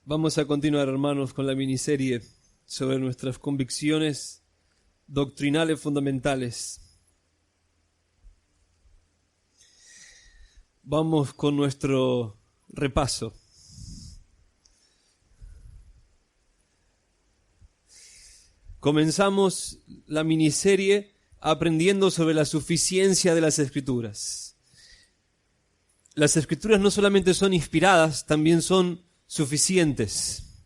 Vamos a continuar, hermanos, con la miniserie sobre nuestras convicciones doctrinales fundamentales. Vamos con nuestro repaso. Comenzamos la miniserie aprendiendo sobre la suficiencia de las Escrituras. Las Escrituras no solamente son inspiradas, también son suficientes.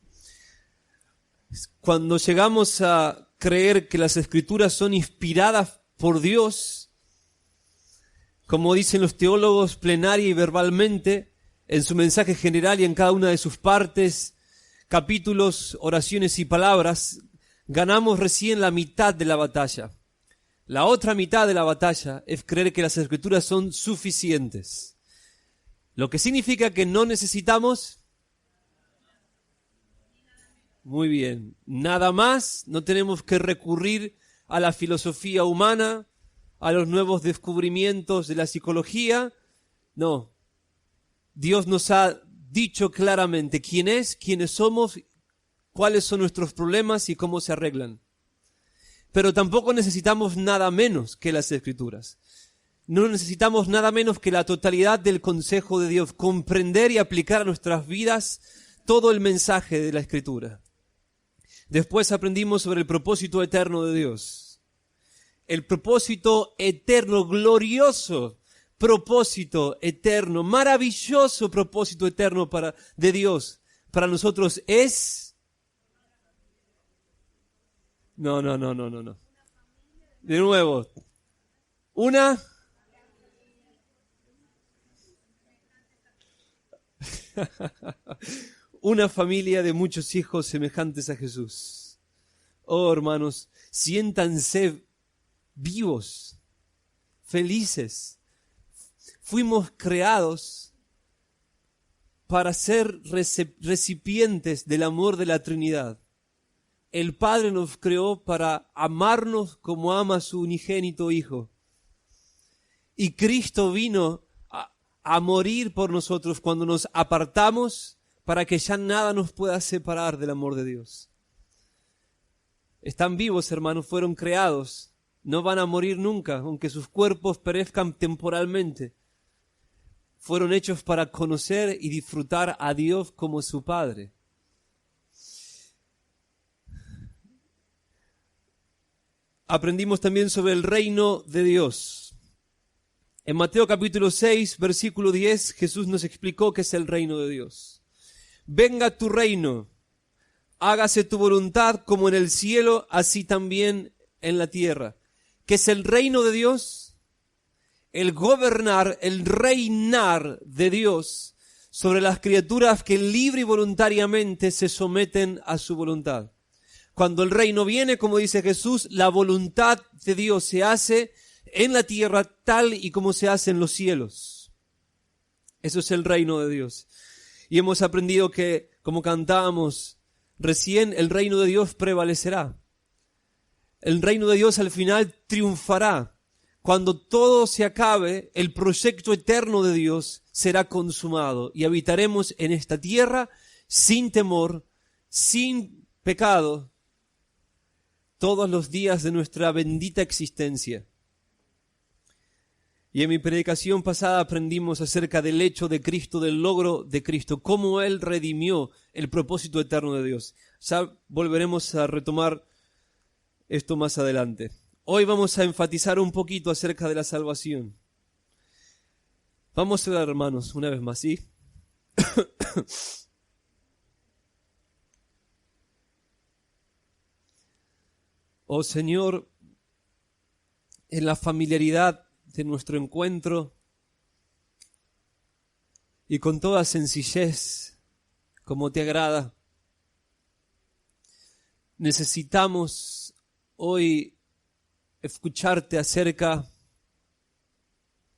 Cuando llegamos a creer que las Escrituras son inspiradas por Dios, como dicen los teólogos plenaria y verbalmente, en su mensaje general y en cada una de sus partes, capítulos, oraciones y palabras, ganamos recién la mitad de la batalla. La otra mitad de la batalla es creer que las Escrituras son suficientes. Lo que significa que no necesitamos, muy bien, nada más, no tenemos que recurrir a la filosofía humana, a los nuevos descubrimientos de la psicología. No, Dios nos ha dicho claramente quién es, quiénes somos, cuáles son nuestros problemas y cómo se arreglan. Pero tampoco necesitamos nada menos que las Escrituras. No necesitamos nada menos que la totalidad del consejo de Dios, comprender y aplicar a nuestras vidas todo el mensaje de la Escritura. Después aprendimos sobre el propósito eterno de Dios. El propósito eterno, glorioso propósito eterno, maravilloso propósito eterno de Dios para nosotros es... No. De nuevo. Una familia de muchos hijos semejantes a Jesús. Oh, hermanos, siéntanse vivos, felices. Fuimos creados para ser recipientes del amor de la Trinidad. El Padre nos creó para amarnos como ama a su unigénito Hijo. Y Cristo vino a morir por nosotros cuando nos apartamos para que ya nada nos pueda separar del amor de Dios. Están vivos, hermanos, fueron creados. No van a morir nunca, aunque sus cuerpos perezcan temporalmente. Fueron hechos para conocer y disfrutar a Dios como su Padre. Aprendimos también sobre el reino de Dios. En Mateo capítulo 6, versículo 10, Jesús nos explicó qué es el reino de Dios. Venga tu reino, hágase tu voluntad como en el cielo, así también en la tierra. ¿Qué es el reino de Dios? El gobernar, el reinar de Dios sobre las criaturas que libre y voluntariamente se someten a su voluntad. Cuando el reino viene, como dice Jesús, la voluntad de Dios se hace en la tierra tal y como se hace en los cielos. Eso es el reino de Dios. Y hemos aprendido que, como cantábamos recién, el reino de Dios prevalecerá. El reino de Dios al final triunfará. Cuando todo se acabe, el proyecto eterno de Dios será consumado y habitaremos en esta tierra sin temor, sin pecado, todos los días de nuestra bendita existencia. Y en mi predicación pasada aprendimos acerca del hecho de Cristo, del logro de Cristo, cómo Él redimió el propósito eterno de Dios. Ya volveremos a retomar esto más adelante. Hoy vamos a enfatizar un poquito acerca de la salvación. Vamos a orar, hermanos, una vez más, ¿sí? Oh Señor, en la familiaridad de nuestro encuentro y con toda sencillez, como te agrada, necesitamos hoy escucharte acerca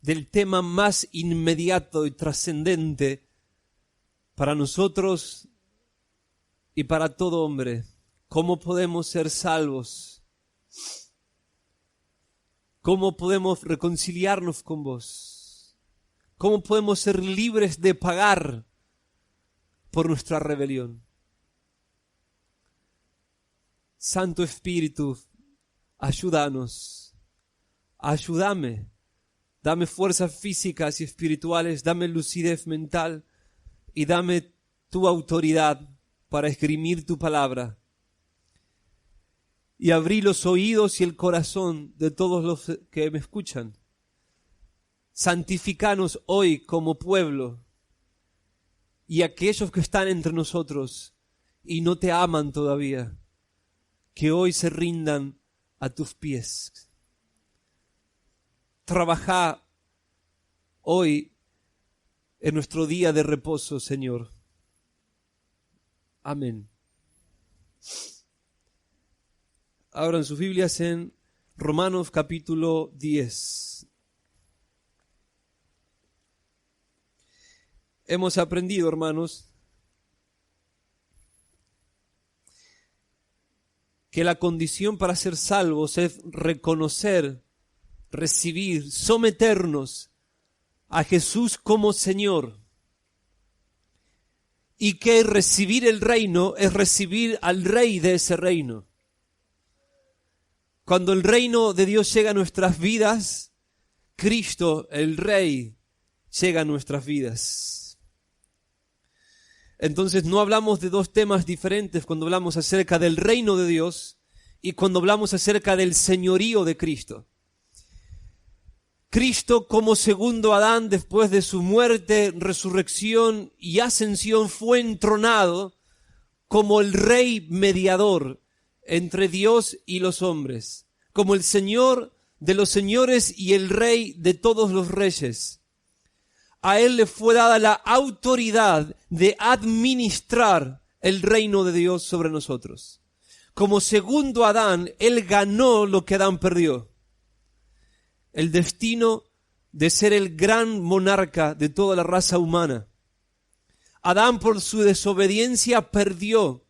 del tema más inmediato y trascendente para nosotros y para todo hombre. ¿Cómo podemos ser salvos? ¿Cómo podemos reconciliarnos con vos? ¿Cómo podemos ser libres de pagar por nuestra rebelión? Santo Espíritu, ayúdanos, ayúdame, dame fuerzas físicas y espirituales, dame lucidez mental y dame tu autoridad para esgrimir tu palabra. Y abrí los oídos y el corazón de todos los que me escuchan. Santificanos hoy como pueblo y aquellos que están entre nosotros y no te aman todavía, que hoy se rindan a tus pies. Trabaja hoy en nuestro día de reposo, Señor. Amén. Abran sus Biblias en Romanos capítulo 10. Hemos aprendido, hermanos, que la condición para ser salvos es reconocer, recibir, someternos a Jesús como Señor. Y que recibir el reino es recibir al Rey de ese reino. Cuando el reino de Dios llega a nuestras vidas, Cristo, el Rey, llega a nuestras vidas. Entonces no hablamos de dos temas diferentes cuando hablamos acerca del reino de Dios y cuando hablamos acerca del señorío de Cristo. Cristo como segundo Adán, después de su muerte, resurrección y ascensión, fue entronado como el Rey mediador entre Dios y los hombres, como el Señor de los señores y el Rey de todos los reyes. A Él le fue dada la autoridad de administrar el reino de Dios sobre nosotros. Como segundo Adán, Él ganó lo que Adán perdió. El destino de ser el gran monarca de toda la raza humana. Adán, por su desobediencia, perdió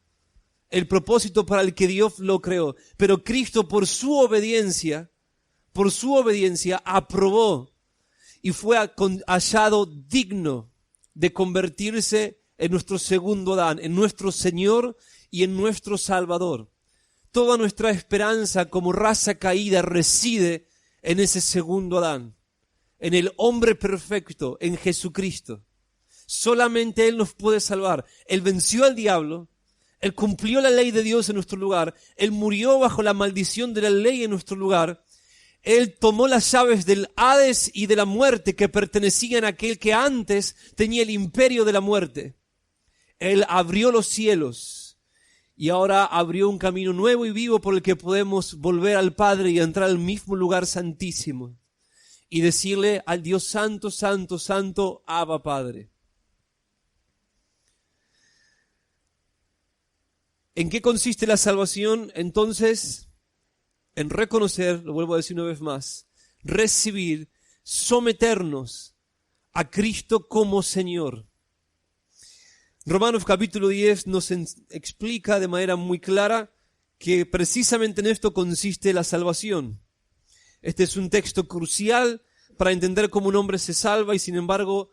el propósito para el que Dios lo creó. Pero Cristo, por su obediencia, aprobó y fue hallado digno de convertirse en nuestro segundo Adán, en nuestro Señor y en nuestro Salvador. Toda nuestra esperanza como raza caída reside en ese segundo Adán, en el hombre perfecto, en Jesucristo. Solamente Él nos puede salvar. Él venció al diablo, Él cumplió la ley de Dios en nuestro lugar, Él murió bajo la maldición de la ley en nuestro lugar. Él tomó las llaves del Hades y de la muerte que pertenecían a aquel que antes tenía el imperio de la muerte. Él abrió los cielos y ahora abrió un camino nuevo y vivo por el que podemos volver al Padre y entrar al mismo lugar santísimo y decirle al Dios santo, santo, santo, Abba Padre. ¿En qué consiste la salvación? Entonces, en reconocer, lo vuelvo a decir una vez más, recibir, someternos a Cristo como Señor. Romanos capítulo 10 nos explica de manera muy clara que precisamente en esto consiste la salvación. Este es un texto crucial para entender cómo un hombre se salva y sin embargo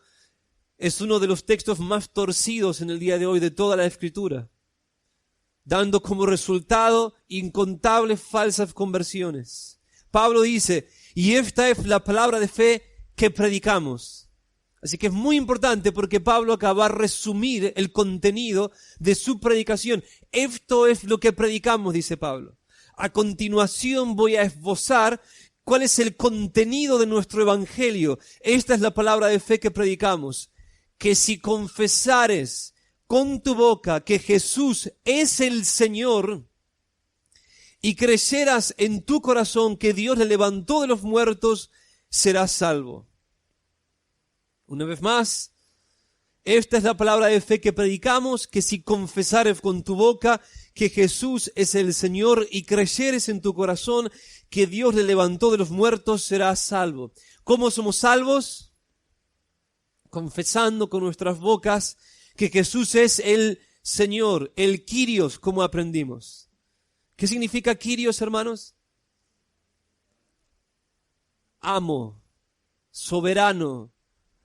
es uno de los textos más torcidos en el día de hoy de toda la Escritura, dando como resultado incontables falsas conversiones. Pablo dice, y esta es la palabra de fe que predicamos. Así que es muy importante porque Pablo acaba de resumir el contenido de su predicación. Esto es lo que predicamos, dice Pablo. A continuación voy a esbozar cuál es el contenido de nuestro evangelio. Esta es la palabra de fe que predicamos. Que si confesares con tu boca que Jesús es el Señor y creyeras en tu corazón que Dios le levantó de los muertos, serás salvo. Una vez más, esta es la palabra de fe que predicamos, que si confesares con tu boca que Jesús es el Señor y creyeres en tu corazón que Dios le levantó de los muertos, serás salvo. ¿Cómo somos salvos? Confesando con nuestras bocas que Jesús es el Señor, el Kyrios, como aprendimos. ¿Qué significa Kyrios, hermanos? Amo, soberano,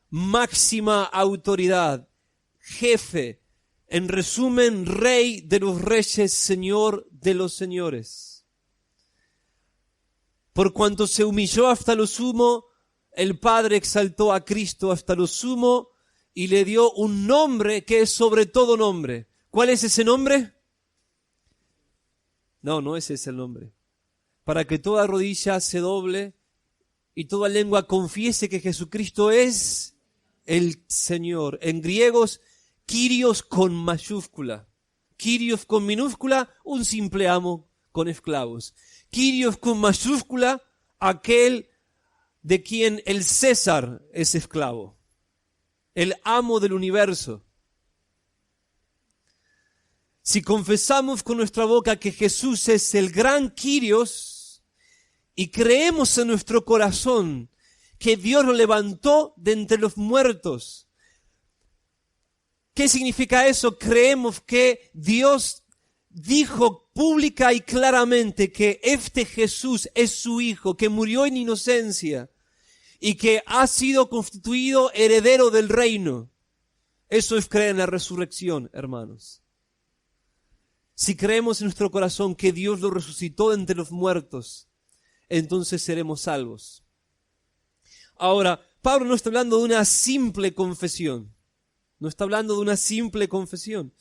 máxima autoridad, jefe, En resumen, Rey de los reyes, Señor de los señores. Por cuanto se humilló hasta lo sumo, el Padre exaltó a Cristo hasta lo sumo y le dio un nombre que es sobre todo nombre. ¿Cuál es ese nombre? No es ese el nombre. Para que toda rodilla se doble y toda lengua confiese que Jesucristo es el Señor. En griegos, Kyrios con mayúscula. Kyrios con minúscula, un simple amo con esclavos. Kyrios con mayúscula, aquel de quien el César es esclavo. El amo del universo. Si confesamos con nuestra boca que Jesús es el gran Kyrios y creemos en nuestro corazón que Dios lo levantó de entre los muertos, ¿qué significa eso? Creemos que Dios dijo pública y claramente que este Jesús es su Hijo, que murió en inocencia y que ha sido constituido heredero del reino. Eso es creer en la resurrección, hermanos. Si creemos en nuestro corazón que Dios lo resucitó de entre los muertos, entonces seremos salvos. Ahora, Pablo no está hablando de una simple confesión. No está hablando de una simple confesión.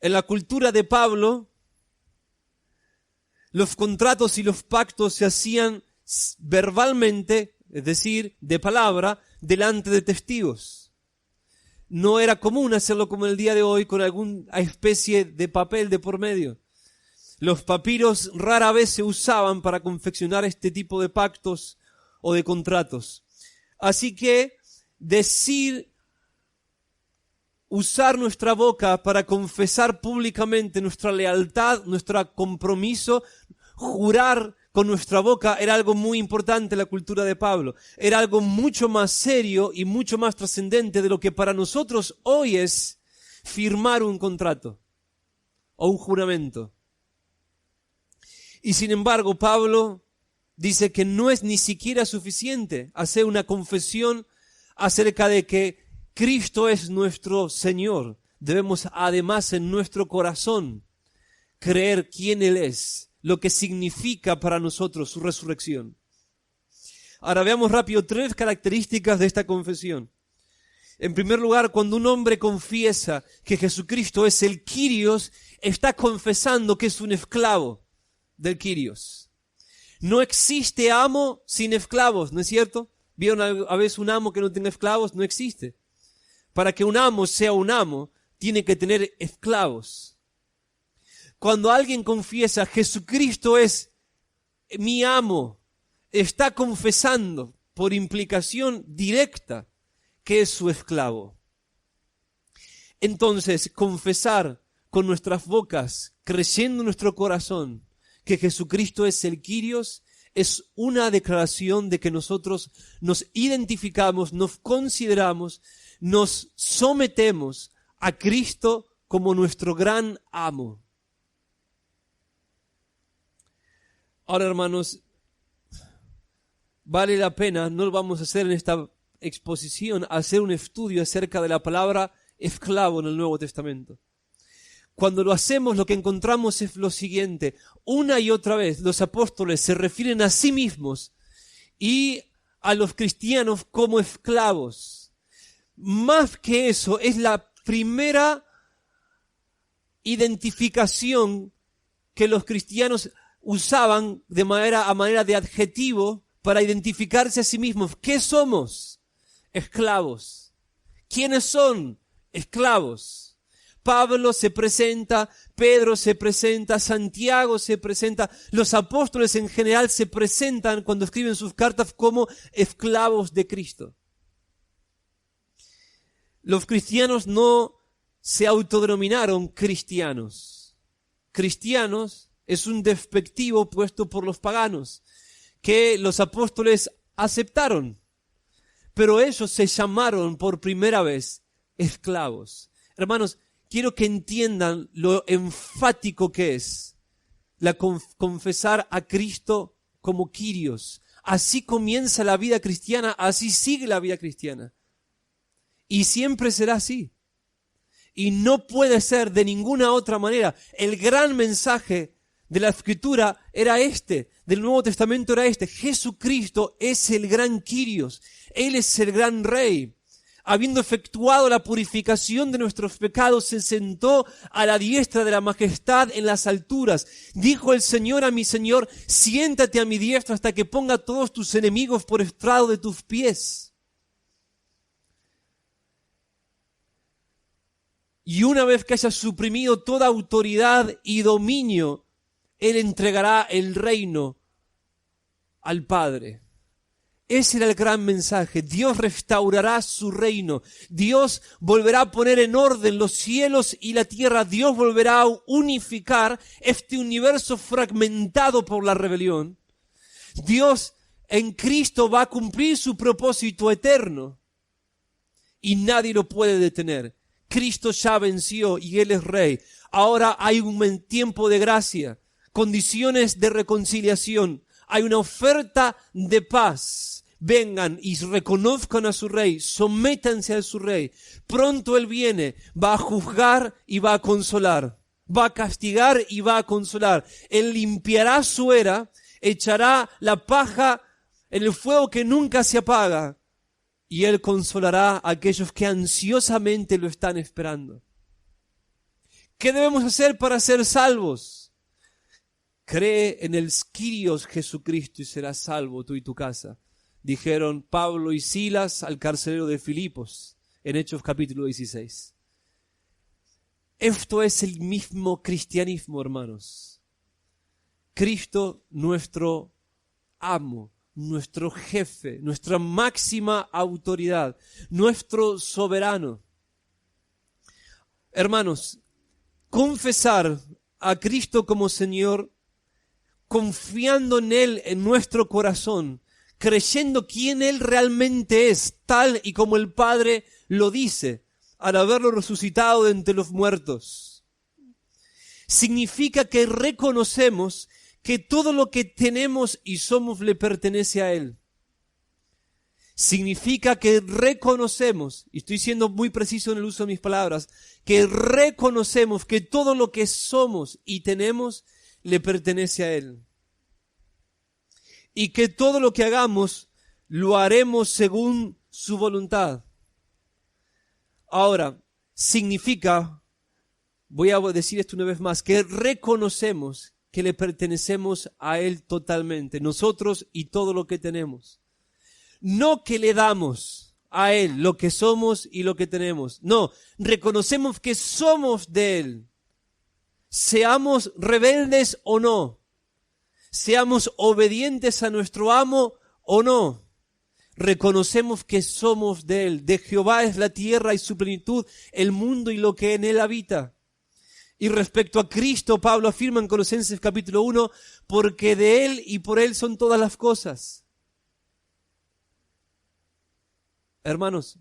En la cultura de Pablo, los contratos y los pactos se hacían verbalmente, es decir, de palabra, delante de testigos. No era común hacerlo como el día de hoy con alguna especie de papel de por medio. Los papiros rara vez se usaban para confeccionar este tipo de pactos o de contratos. Así que usar nuestra boca para confesar públicamente nuestra lealtad, nuestro compromiso, jurar con nuestra boca era algo muy importante en la cultura de Pablo. Era algo mucho más serio y mucho más trascendente de lo que para nosotros hoy es firmar un contrato o un juramento. Y sin embargo, Pablo dice que no es ni siquiera suficiente hacer una confesión acerca de que Cristo es nuestro Señor. Debemos además en nuestro corazón creer quién Él es, lo que significa para nosotros su resurrección. Ahora veamos rápido 3 características de esta confesión. En primer lugar, cuando un hombre confiesa que Jesucristo es el Kyrios, está confesando que es un esclavo del Kyrios. No existe amo sin esclavos, ¿no es cierto? ¿Vieron a veces un amo que no tenga esclavos? No existe. Para que un amo sea un amo, tiene que tener esclavos. Cuando alguien confiesa, Jesucristo es mi amo, está confesando por implicación directa que es su esclavo. Entonces, confesar con nuestras bocas, creyendo en nuestro corazón, que Jesucristo es el Kyrios, es una declaración de que nosotros nos identificamos, nos consideramos, nos sometemos a Cristo como nuestro gran amo. Ahora, hermanos, vale la pena, no lo vamos a hacer en esta exposición, hacer un estudio acerca de la palabra esclavo en el Nuevo Testamento. Cuando lo hacemos, lo que encontramos es lo siguiente. Una y otra vez los apóstoles se refieren a sí mismos y a los cristianos como esclavos. Más que eso, es la primera identificación que los cristianos usaban a manera de adjetivo para identificarse a sí mismos. ¿Qué somos? Esclavos. ¿Quiénes son? Esclavos. Pablo se presenta, Pedro se presenta, Santiago se presenta, los apóstoles en general se presentan cuando escriben sus cartas como esclavos de Cristo. Los cristianos no se autodenominaron cristianos. Cristianos es un despectivo puesto por los paganos que los apóstoles aceptaron, pero ellos se llamaron por primera vez esclavos. Hermanos, quiero que entiendan lo enfático que es confesar a Cristo como Kyrios. Así comienza la vida cristiana, así sigue la vida cristiana. Y siempre será así. Y no puede ser de ninguna otra manera. El gran mensaje de la Escritura era del Nuevo Testamento era Jesucristo es el gran Kyrios. Él es el gran Rey. Habiendo efectuado la purificación de nuestros pecados, se sentó a la diestra de la majestad en las alturas. Dijo el Señor a mi Señor, siéntate a mi diestra hasta que ponga a todos tus enemigos por estrado de tus pies. Y una vez que haya suprimido toda autoridad y dominio, Él entregará el reino al Padre. Ese era el gran mensaje. Dios restaurará su reino. Dios volverá a poner en orden los cielos y la tierra. Dios volverá a unificar este universo fragmentado por la rebelión. Dios en Cristo va a cumplir su propósito eterno. Y nadie lo puede detener. Cristo ya venció y Él es Rey. Ahora hay un tiempo de gracia, condiciones de reconciliación. Hay una oferta de paz. Vengan y reconozcan a su Rey, sométanse a su Rey. Pronto Él viene, va a juzgar y va a consolar. Va a castigar y va a consolar. Él limpiará su era, echará la paja en el fuego que nunca se apaga. Y Él consolará a aquellos que ansiosamente lo están esperando. ¿Qué debemos hacer para ser salvos? Cree en el Kyrios Jesucristo y serás salvo tú y tu casa. Dijeron Pablo y Silas al carcelero de Filipos en Hechos capítulo 16. Esto es el mismo cristianismo, hermanos. Cristo, nuestro amo, nuestro jefe, nuestra máxima autoridad, nuestro soberano. Hermanos, confesar a Cristo como Señor, confiando en Él en nuestro corazón, creyendo quién Él realmente es, tal y como el Padre lo dice, al haberlo resucitado de entre los muertos. Significa que reconocemos que todo lo que tenemos y somos le pertenece a Él. Significa que reconocemos, y estoy siendo muy preciso en el uso de mis palabras, que reconocemos que todo lo que somos y tenemos le pertenece a Él. Y que todo lo que hagamos lo haremos según su voluntad. Ahora, significa, voy a decir esto una vez más, que reconocemos que le pertenecemos a Él totalmente, nosotros y todo lo que tenemos. No que le damos a Él lo que somos y lo que tenemos. No, reconocemos que somos de Él. Seamos rebeldes o no. Seamos obedientes a nuestro amo o no. Reconocemos que somos de Él. De Jehová es la tierra y su plenitud, el mundo y lo que en Él habita. Y respecto a Cristo, Pablo afirma en Colosenses capítulo 1, porque de Él y por Él son todas las cosas. Hermanos,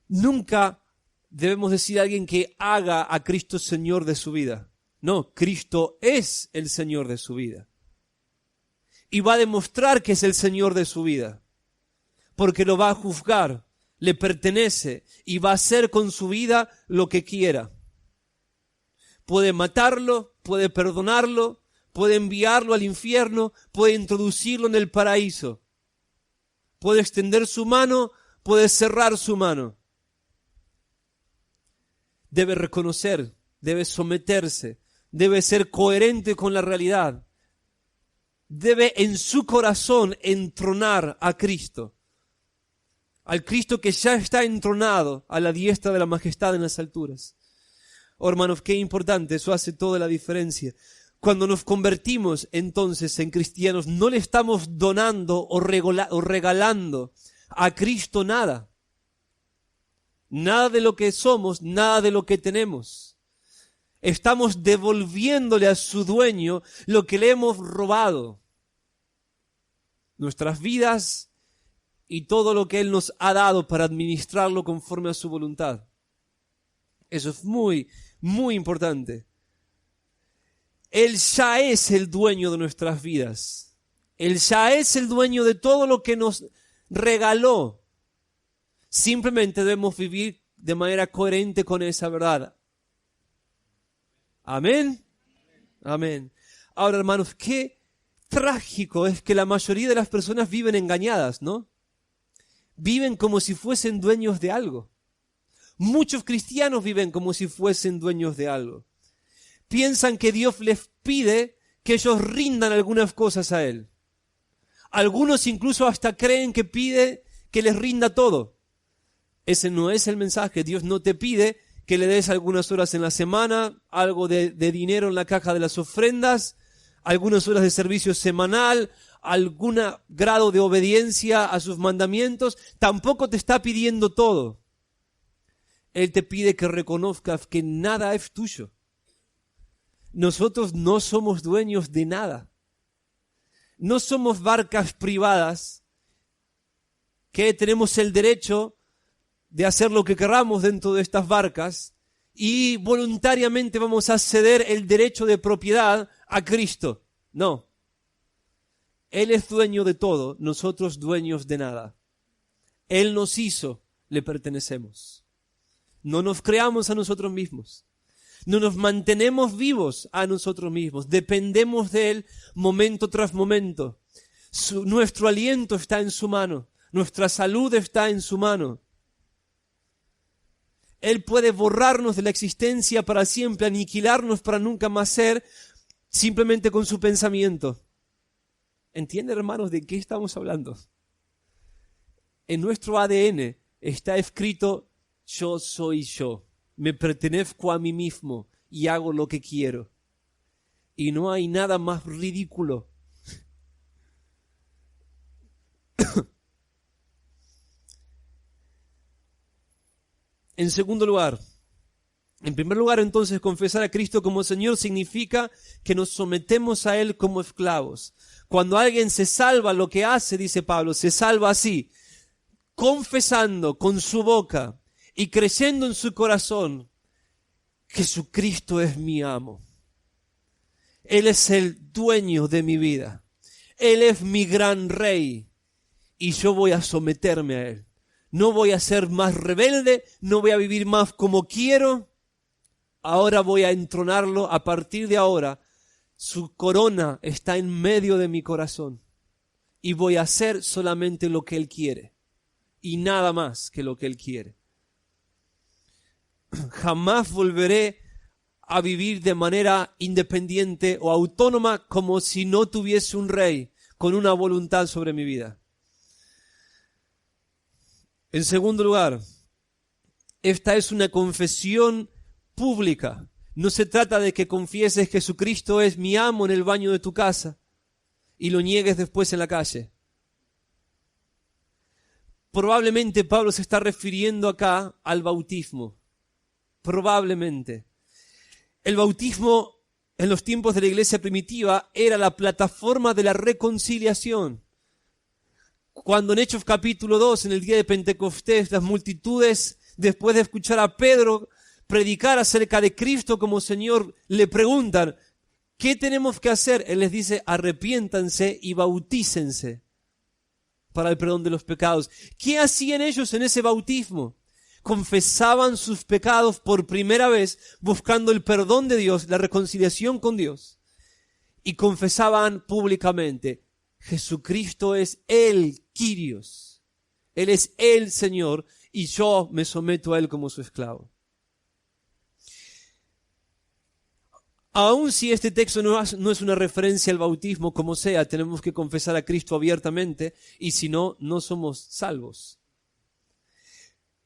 nunca debemos decir a alguien que haga a Cristo Señor de su vida. No, Cristo es el Señor de su vida. Y va a demostrar que es el Señor de su vida. Porque lo va a juzgar, le pertenece y va a hacer con su vida lo que quiera. Puede matarlo, puede perdonarlo, puede enviarlo al infierno, puede introducirlo en el paraíso. Puede extender su mano, puede cerrar su mano. Debe reconocer, debe someterse, debe ser coherente con la realidad. Debe en su corazón entronar a Cristo. Al Cristo que ya está entronado a la diestra de la majestad en las alturas. Oh, hermanos, qué importante, eso hace toda la diferencia. Cuando nos convertimos entonces en cristianos, no le estamos donando o regalando a Cristo nada. Nada de lo que somos, nada de lo que tenemos. Estamos devolviéndole a su dueño lo que le hemos robado. Nuestras vidas y todo lo que Él nos ha dado para administrarlo conforme a su voluntad. Eso es muy, muy importante. Él ya es el dueño de nuestras vidas. Él ya es el dueño de todo lo que nos regaló. Simplemente debemos vivir de manera coherente con esa verdad. Amén. Amén. Ahora, hermanos, qué trágico es que la mayoría de las personas viven engañadas, ¿no? Viven como si fuesen dueños de algo. Muchos cristianos viven como si fuesen dueños de algo. Piensan que Dios les pide que ellos rindan algunas cosas a Él. Algunos incluso hasta creen que pide que les rinda todo. Ese no es el mensaje. Dios no te pide que le des algunas horas en la semana, algo de dinero en la caja de las ofrendas, algunas horas de servicio semanal, algún grado de obediencia a sus mandamientos. Tampoco te está pidiendo todo. Él te pide que reconozcas que nada es tuyo. Nosotros no somos dueños de nada. No somos barcas privadas que tenemos el derecho de hacer lo que queramos dentro de estas barcas y voluntariamente vamos a ceder el derecho de propiedad a Cristo. No. Él es dueño de todo, nosotros dueños de nada. Él nos hizo, le pertenecemos. No nos creamos a nosotros mismos. No nos mantenemos vivos a nosotros mismos. Dependemos de Él momento tras momento. Nuestro aliento está en su mano. Nuestra salud está en su mano. Él puede borrarnos de la existencia para siempre, aniquilarnos para nunca más ser, simplemente con su pensamiento. ¿Entienden, hermanos, de qué estamos hablando? En nuestro ADN está escrito: yo soy yo, me pertenezco a mí mismo y hago lo que quiero. Y no hay nada más ridículo. En segundo lugar, en primer lugar, entonces, confesar a Cristo como Señor significa que nos sometemos a Él como esclavos. Cuando alguien se salva, lo que hace, dice Pablo, se salva así, confesando con su boca y creyendo en su corazón: Jesucristo es mi amo. Él es el dueño de mi vida. Él es mi gran rey y yo voy a someterme a Él. No voy a ser más rebelde, no voy a vivir más como quiero. Ahora voy a entronarlo. A partir de ahora, su corona está en medio de mi corazón y voy a hacer solamente lo que Él quiere y nada más que lo que Él quiere. Jamás volveré a vivir de manera independiente o autónoma como si no tuviese un rey con una voluntad sobre mi vida. En segundo lugar, esta es una confesión pública. No se trata de que confieses que Jesucristo es mi amo en el baño de tu casa y lo niegues después en la calle. Probablemente Pablo se está refiriendo acá al bautismo. Probablemente. El bautismo en los tiempos de la iglesia primitiva era la plataforma de la reconciliación. Cuando en Hechos capítulo 2, en el día de Pentecostés, las multitudes, después de escuchar a Pedro predicar acerca de Cristo como Señor, le preguntan: ¿qué tenemos que hacer? Él les dice: arrepiéntanse y bautícense para el perdón de los pecados. ¿Qué hacían ellos en ese bautismo? Confesaban sus pecados por primera vez, buscando el perdón de Dios, la reconciliación con Dios. Y confesaban públicamente: Jesucristo es el Kyrios. Él es el Señor y yo me someto a Él como su esclavo. Aun si este texto no es una referencia al bautismo, como sea, tenemos que confesar a Cristo abiertamente y si no, no somos salvos.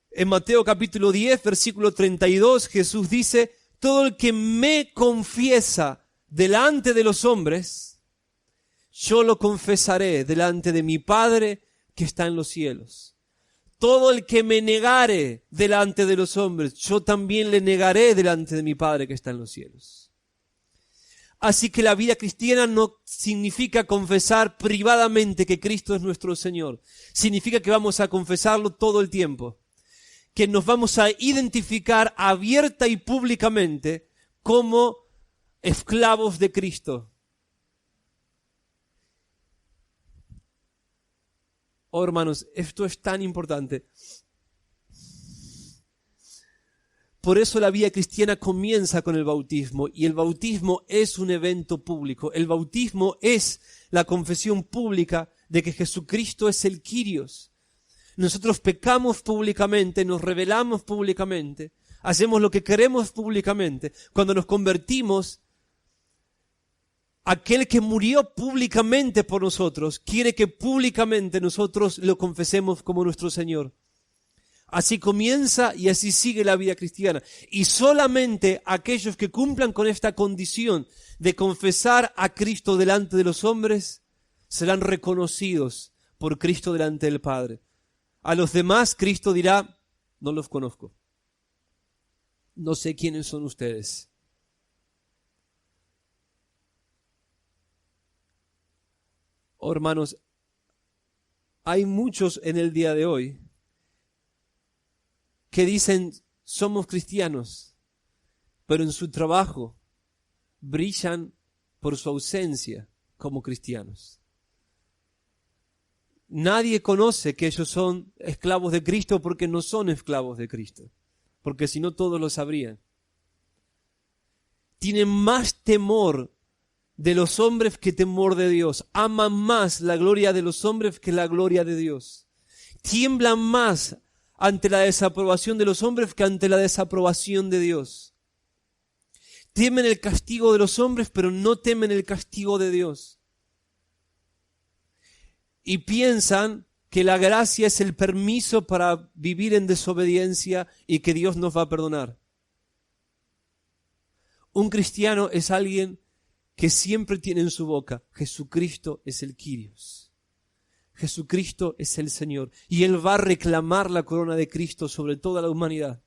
En Mateo capítulo 10, versículo 32, Jesús dice: todo el que me confiesa delante de los hombres, yo lo confesaré delante de mi Padre que está en los cielos. Todo el que me negare delante de los hombres, yo también le negaré delante de mi Padre que está en los cielos. Así que la vida cristiana no significa confesar privadamente que Cristo es nuestro Señor. Significa que vamos a confesarlo todo el tiempo. Que nos vamos a identificar abierta y públicamente como esclavos de Cristo. Oh, hermanos, esto es tan importante. Por eso la vida cristiana comienza con el bautismo, y el bautismo es un evento público. El bautismo es la confesión pública de que Jesucristo es el Kyrios. Nosotros pecamos públicamente, nos rebelamos públicamente, hacemos lo que queremos públicamente. Cuando nos convertimos, aquel que murió públicamente por nosotros quiere que públicamente nosotros lo confesemos como nuestro Señor. Así comienza y así sigue la vida cristiana. Y solamente aquellos que cumplan con esta condición de confesar a Cristo delante de los hombres serán reconocidos por Cristo delante del Padre. A los demás Cristo dirá, no los conozco. No sé quiénes son ustedes. Oh, hermanos, hay muchos en el día de hoy que dicen somos cristianos, pero en su trabajo brillan por su ausencia como cristianos. Nadie conoce que ellos son esclavos de Cristo porque no son esclavos de Cristo, porque si no todos lo sabrían. Tienen más temor de los hombres que temor de Dios. Aman más la gloria de los hombres que la gloria de Dios. Tiemblan más ante la desaprobación de los hombres que ante la desaprobación de Dios. Temen el castigo de los hombres, pero no temen el castigo de Dios. Y piensan que la gracia es el permiso para vivir en desobediencia y que Dios nos va a perdonar. Un cristiano es alguien que siempre tiene en su boca, Jesucristo es el Kyrios. Jesucristo es el Señor. Y Él va a reclamar la corona de Cristo sobre toda la humanidad.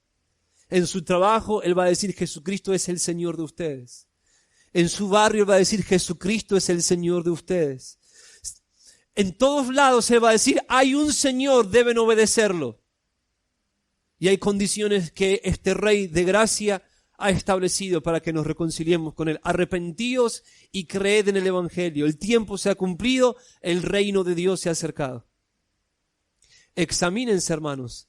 En su trabajo, Él va a decir, Jesucristo es el Señor de ustedes. En su barrio, Él va a decir, Jesucristo es el Señor de ustedes. En todos lados, Él va a decir, hay un Señor, deben obedecerlo. Y hay condiciones que este Rey de gracia ha establecido para que nos reconciliemos con Él. Arrepentíos y creed en el Evangelio. El tiempo se ha cumplido, el reino de Dios se ha acercado. Examínense, hermanos.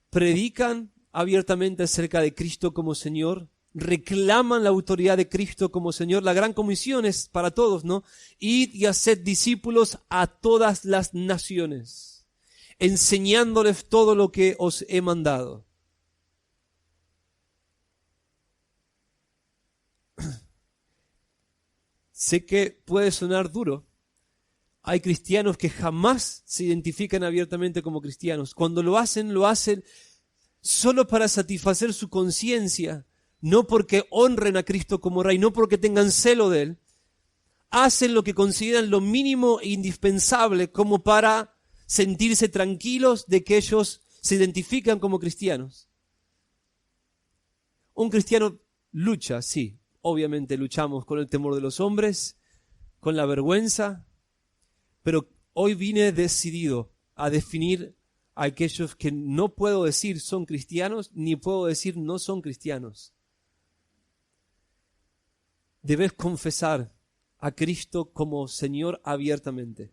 ¿Predican abiertamente acerca de Cristo como Señor? ¿Reclaman la autoridad de Cristo como Señor? La gran comisión es para todos, ¿no? Id y haced discípulos a todas las naciones, enseñándoles todo lo que os he mandado. Sé que puede sonar duro. Hay cristianos que jamás se identifican abiertamente como cristianos. Cuando lo hacen solo para satisfacer su conciencia, no porque honren a Cristo como Rey, no porque tengan celo de Él. Hacen lo que consideran lo mínimo e indispensable como para sentirse tranquilos de que ellos se identifican como cristianos. Un cristiano lucha, sí. Obviamente luchamos con el temor de los hombres, con la vergüenza, pero hoy vine decidido a definir a aquellos que no puedo decir son cristianos, ni puedo decir no son cristianos. Debes confesar a Cristo como Señor abiertamente.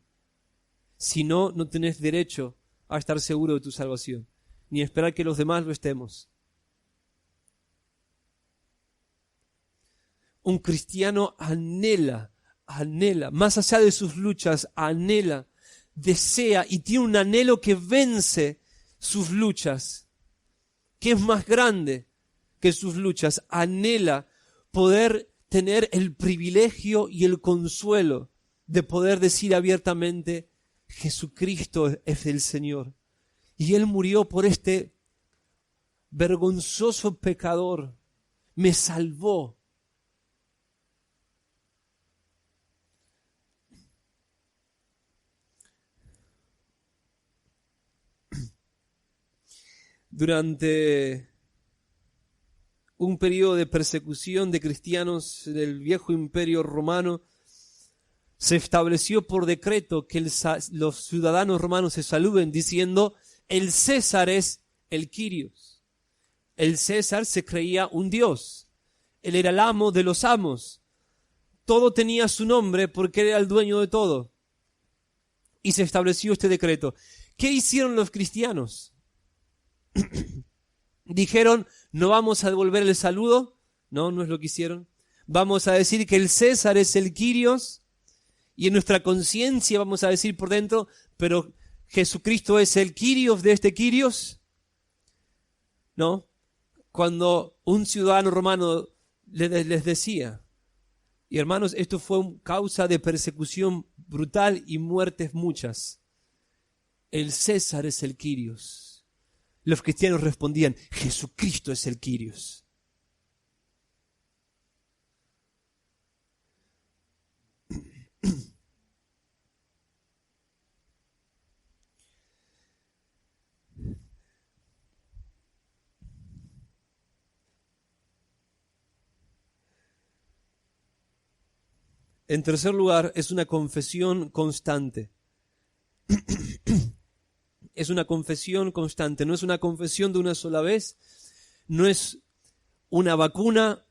Si no, no tenés derecho a estar seguro de tu salvación, ni esperar que los demás lo estemos. Un cristiano anhela, más allá de sus luchas, anhela, desea y tiene un anhelo que vence sus luchas, que es más grande que sus luchas. Anhela poder tener el privilegio y el consuelo de poder decir abiertamente, Jesucristo es el Señor. Y Él murió por este vergonzoso pecador, me salvó. Durante un periodo de persecución de cristianos del viejo imperio romano, se estableció por decreto que los ciudadanos romanos se saluden diciendo, el César es el Kyrios. El César se creía un dios. Él era el amo de los amos. Todo tenía su nombre porque él era el dueño de todo. Y se estableció este decreto. ¿Qué hicieron los cristianos? Dijeron, no vamos a devolver el saludo. No, no es lo que hicieron. Vamos a decir que el César es el Kyrios, y en nuestra conciencia vamos a decir por dentro, pero Jesucristo es el Kyrios de este Kyrios. ¿No? Cuando un ciudadano romano les decía, y hermanos, esto fue causa de persecución brutal y muertes muchas. El César es el Kyrios. Los cristianos respondían, Jesucristo es el Kyrios. En tercer lugar, es una confesión constante. Es una confesión constante, no es una confesión de una sola vez, no es una vacuna.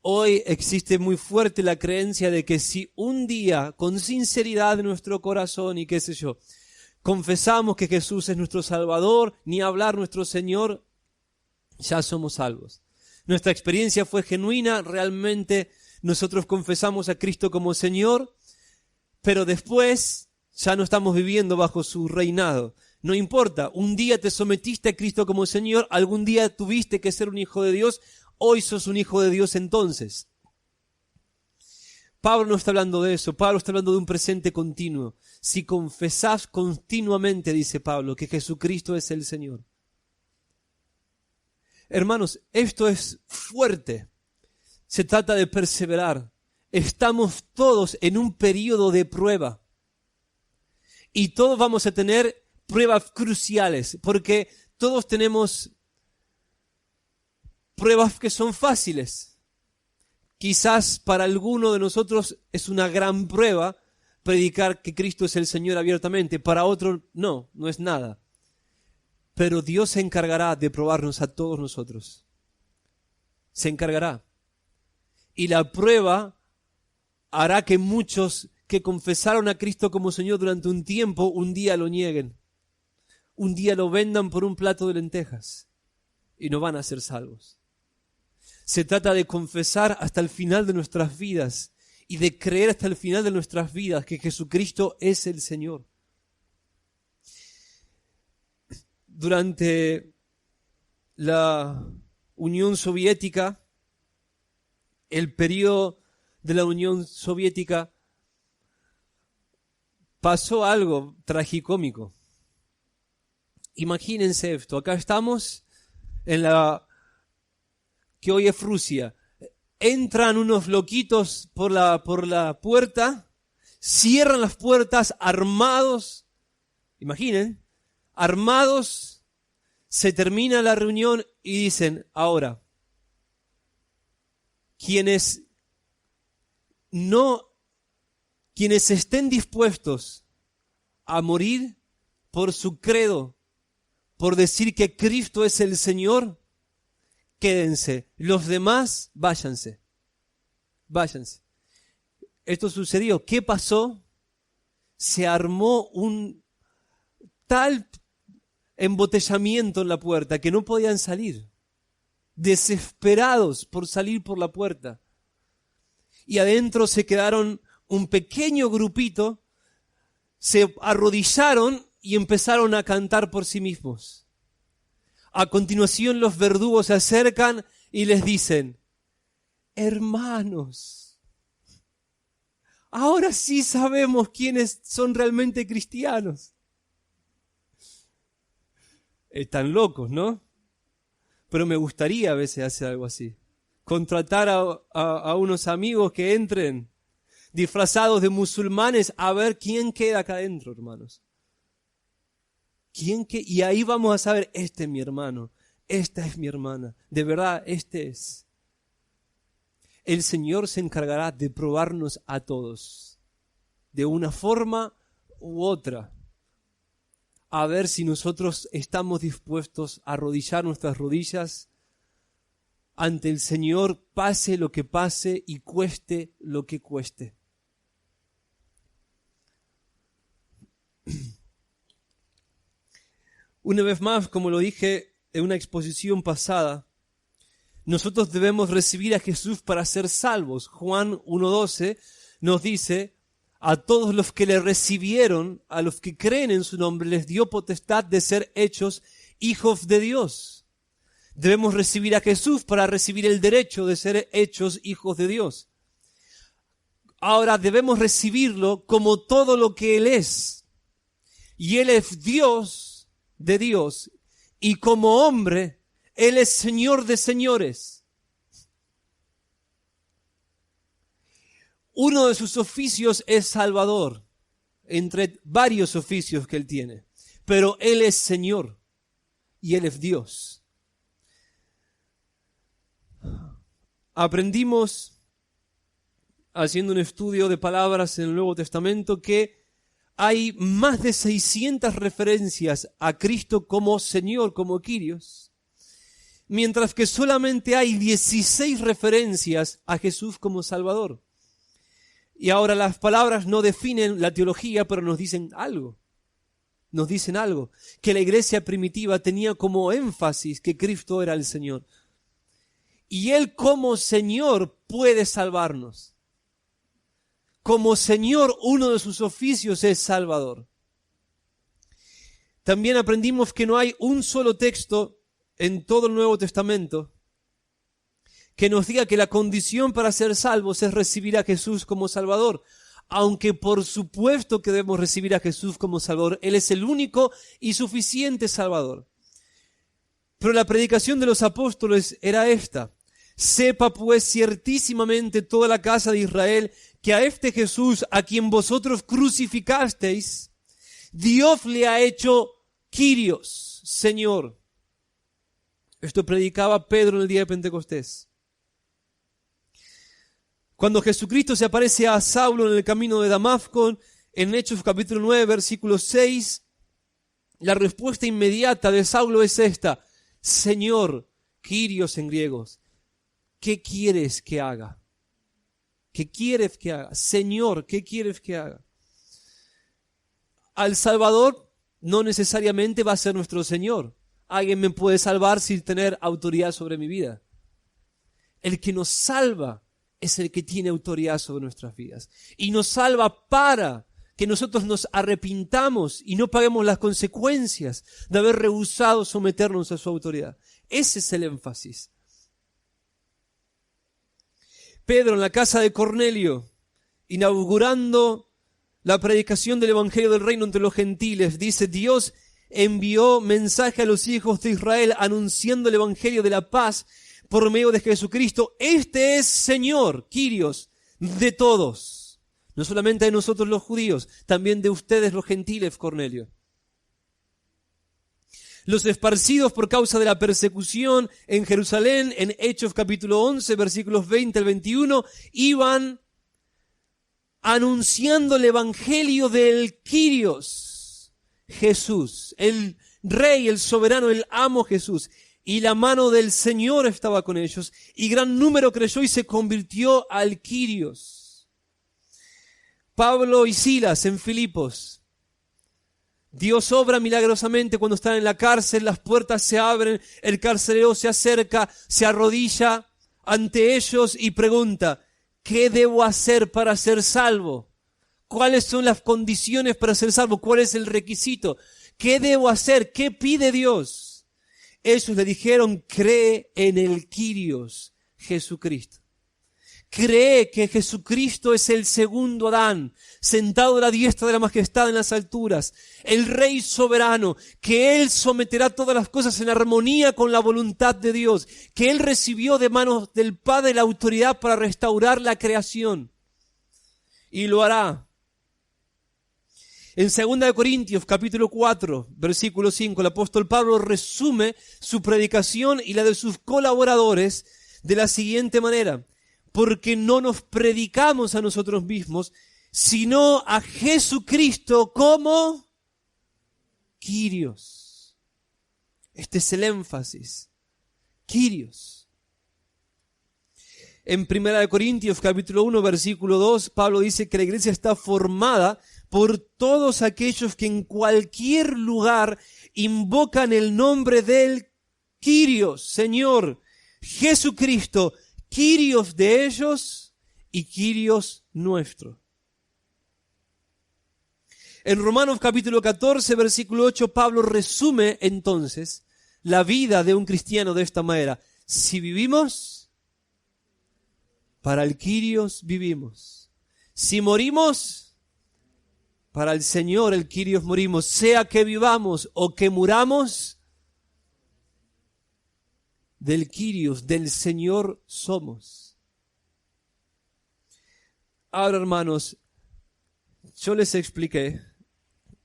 Hoy existe muy fuerte la creencia de que si un día, con sinceridad en nuestro corazón y qué sé yo, confesamos que Jesús es nuestro Salvador, ni hablar nuestro Señor, ya somos salvos. Nuestra experiencia fue genuina, realmente nosotros confesamos a Cristo como Señor, pero después ya no estamos viviendo bajo su reinado. No importa, un día te sometiste a Cristo como Señor, algún día tuviste que ser un hijo de Dios, hoy sos un hijo de Dios entonces. Pablo no está hablando de eso, Pablo está hablando de un presente continuo. Si confesás continuamente, dice Pablo, que Jesucristo es el Señor. Hermanos, esto es fuerte. Se trata de perseverar. Estamos todos en un periodo de prueba. Y todos vamos a tener pruebas cruciales, porque todos tenemos pruebas que son fáciles. Quizás para alguno de nosotros es una gran prueba predicar que Cristo es el Señor abiertamente. Para otro no es nada. Pero Dios se encargará de probarnos a todos nosotros. Se encargará. Y la prueba hará que muchos que confesaron a Cristo como Señor durante un tiempo, un día lo nieguen. Un día lo vendan por un plato de lentejas. Y no van a ser salvos. Se trata de confesar hasta el final de nuestras vidas y de creer hasta el final de nuestras vidas que Jesucristo es el Señor. Durante la Unión Soviética, el periodo de la Unión Soviética, pasó algo tragicómico. Imagínense esto, acá estamos en la que hoy es Rusia. Entran unos loquitos por la puerta, cierran las puertas armados, imaginen, armados, se termina la reunión y dicen, ahora, quienes estén dispuestos a morir por su credo, por decir que Cristo es el Señor, quédense. Los demás, váyanse. Váyanse. Esto sucedió. ¿Qué pasó? Se armó un tal embotellamiento en la puerta que no podían salir. Desesperados por salir por la puerta. Y adentro se quedaron un pequeño grupito, se arrodillaron y empezaron a cantar por sí mismos. A continuación los verdugos se acercan y les dicen, hermanos, ahora sí sabemos quiénes son realmente cristianos. Están locos, ¿no? Pero me gustaría a veces hacer algo así. Contratar a unos amigos que entren disfrazados de musulmanes a ver quién queda acá adentro, hermanos. Y ahí vamos a saber, este es mi hermano, esta es mi hermana, de verdad, este es. El Señor se encargará de probarnos a todos, de una forma u otra, a ver si nosotros estamos dispuestos a arrodillar nuestras rodillas ante el Señor, pase lo que pase y cueste lo que cueste. Una vez más, como lo dije, en una exposición pasada, nosotros debemos recibir a Jesús para ser salvos. Juan 1:12 nos dice: a todos los que le recibieron, a los que creen en su nombre, les dio potestad de ser hechos hijos de Dios. Debemos recibir a Jesús para recibir el derecho de ser hechos hijos de Dios. Ahora debemos recibirlo como todo lo que Él es. Y Él es Dios de Dios. Y como hombre, Él es Señor de señores. Uno de sus oficios es Salvador, entre varios oficios que Él tiene. Pero Él es Señor y Él es Dios. Aprendimos, haciendo un estudio de palabras en el Nuevo Testamento, que hay más de 600 referencias a Cristo como Señor, como Kyrios, mientras que solamente hay 16 referencias a Jesús como Salvador. Y ahora las palabras no definen la teología, pero nos dicen algo. Nos dicen algo. Que la iglesia primitiva tenía como énfasis que Cristo era el Señor. Y Él como Señor puede salvarnos. Como Señor, uno de sus oficios es Salvador. También aprendimos que no hay un solo texto en todo el Nuevo Testamento que nos diga que la condición para ser salvos es recibir a Jesús como Salvador. Aunque por supuesto que debemos recibir a Jesús como Salvador. Él es el único y suficiente Salvador. Pero la predicación de los apóstoles era esta: sepa pues ciertísimamente toda la casa de Israel que a este Jesús, a quien vosotros crucificasteis, Dios le ha hecho Kyrios, Señor. Esto predicaba Pedro en el día de Pentecostés. Cuando Jesucristo se aparece a Saulo en el camino de Damasco, en Hechos capítulo 9, versículo 6, la respuesta inmediata de Saulo es esta: Señor, Kyrios en griegos, ¿qué quieres que haga? ¿Qué quieres que haga? Señor, ¿qué quieres que haga? Al Salvador no necesariamente va a ser nuestro Señor. Alguien me puede salvar sin tener autoridad sobre mi vida. El que nos salva es el que tiene autoridad sobre nuestras vidas. Y nos salva para que nosotros nos arrepintamos y no paguemos las consecuencias de haber rehusado someternos a su autoridad. Ese es el énfasis. Pedro en la casa de Cornelio, inaugurando la predicación del Evangelio del Reino entre los gentiles, dice: Dios envió mensaje a los hijos de Israel anunciando el Evangelio de la paz por medio de Jesucristo. Este es Señor, Kyrios, de todos. No solamente de nosotros los judíos, también de ustedes los gentiles, Cornelio. Los esparcidos por causa de la persecución en Jerusalén, en Hechos capítulo 11, versículos 20 al 21, iban anunciando el Evangelio del Kyrios, Jesús, el Rey, el soberano, el amo Jesús. Y la mano del Señor estaba con ellos, y gran número creyó y se convirtió al Kyrios. Pablo y Silas en Filipos. Dios obra milagrosamente cuando están en la cárcel, las puertas se abren, el carcelero se acerca, se arrodilla ante ellos y pregunta: ¿qué debo hacer para ser salvo? ¿Cuáles son las condiciones para ser salvo? ¿Cuál es el requisito? ¿Qué debo hacer? ¿Qué pide Dios? Ellos le dijeron: cree en el Kyrios, Jesucristo. Cree que Jesucristo es el segundo Adán, sentado a la diestra de la majestad en las alturas, el Rey soberano, que Él someterá todas las cosas en armonía con la voluntad de Dios, que Él recibió de manos del Padre la autoridad para restaurar la creación, y lo hará. En 2 Corintios capítulo 4, versículo 5, el apóstol Pablo resume su predicación y la de sus colaboradores de la siguiente manera: porque no nos predicamos a nosotros mismos, sino a Jesucristo como Kyrios. Este es el énfasis. Kyrios. En 1 Corintios capítulo 1, versículo 2, Pablo dice que la iglesia está formada por todos aquellos que en cualquier lugar invocan el nombre del Kyrios, Señor, Jesucristo, Kyrios de ellos y Kyrios nuestro. En Romanos capítulo 14, versículo 8, Pablo resume entonces la vida de un cristiano de esta manera. Si vivimos, para el Kyrios vivimos. Si morimos, para el Señor el Kyrios morimos. Sea que vivamos o que muramos, del Kyrios, del Señor somos. Ahora, hermanos, yo les expliqué,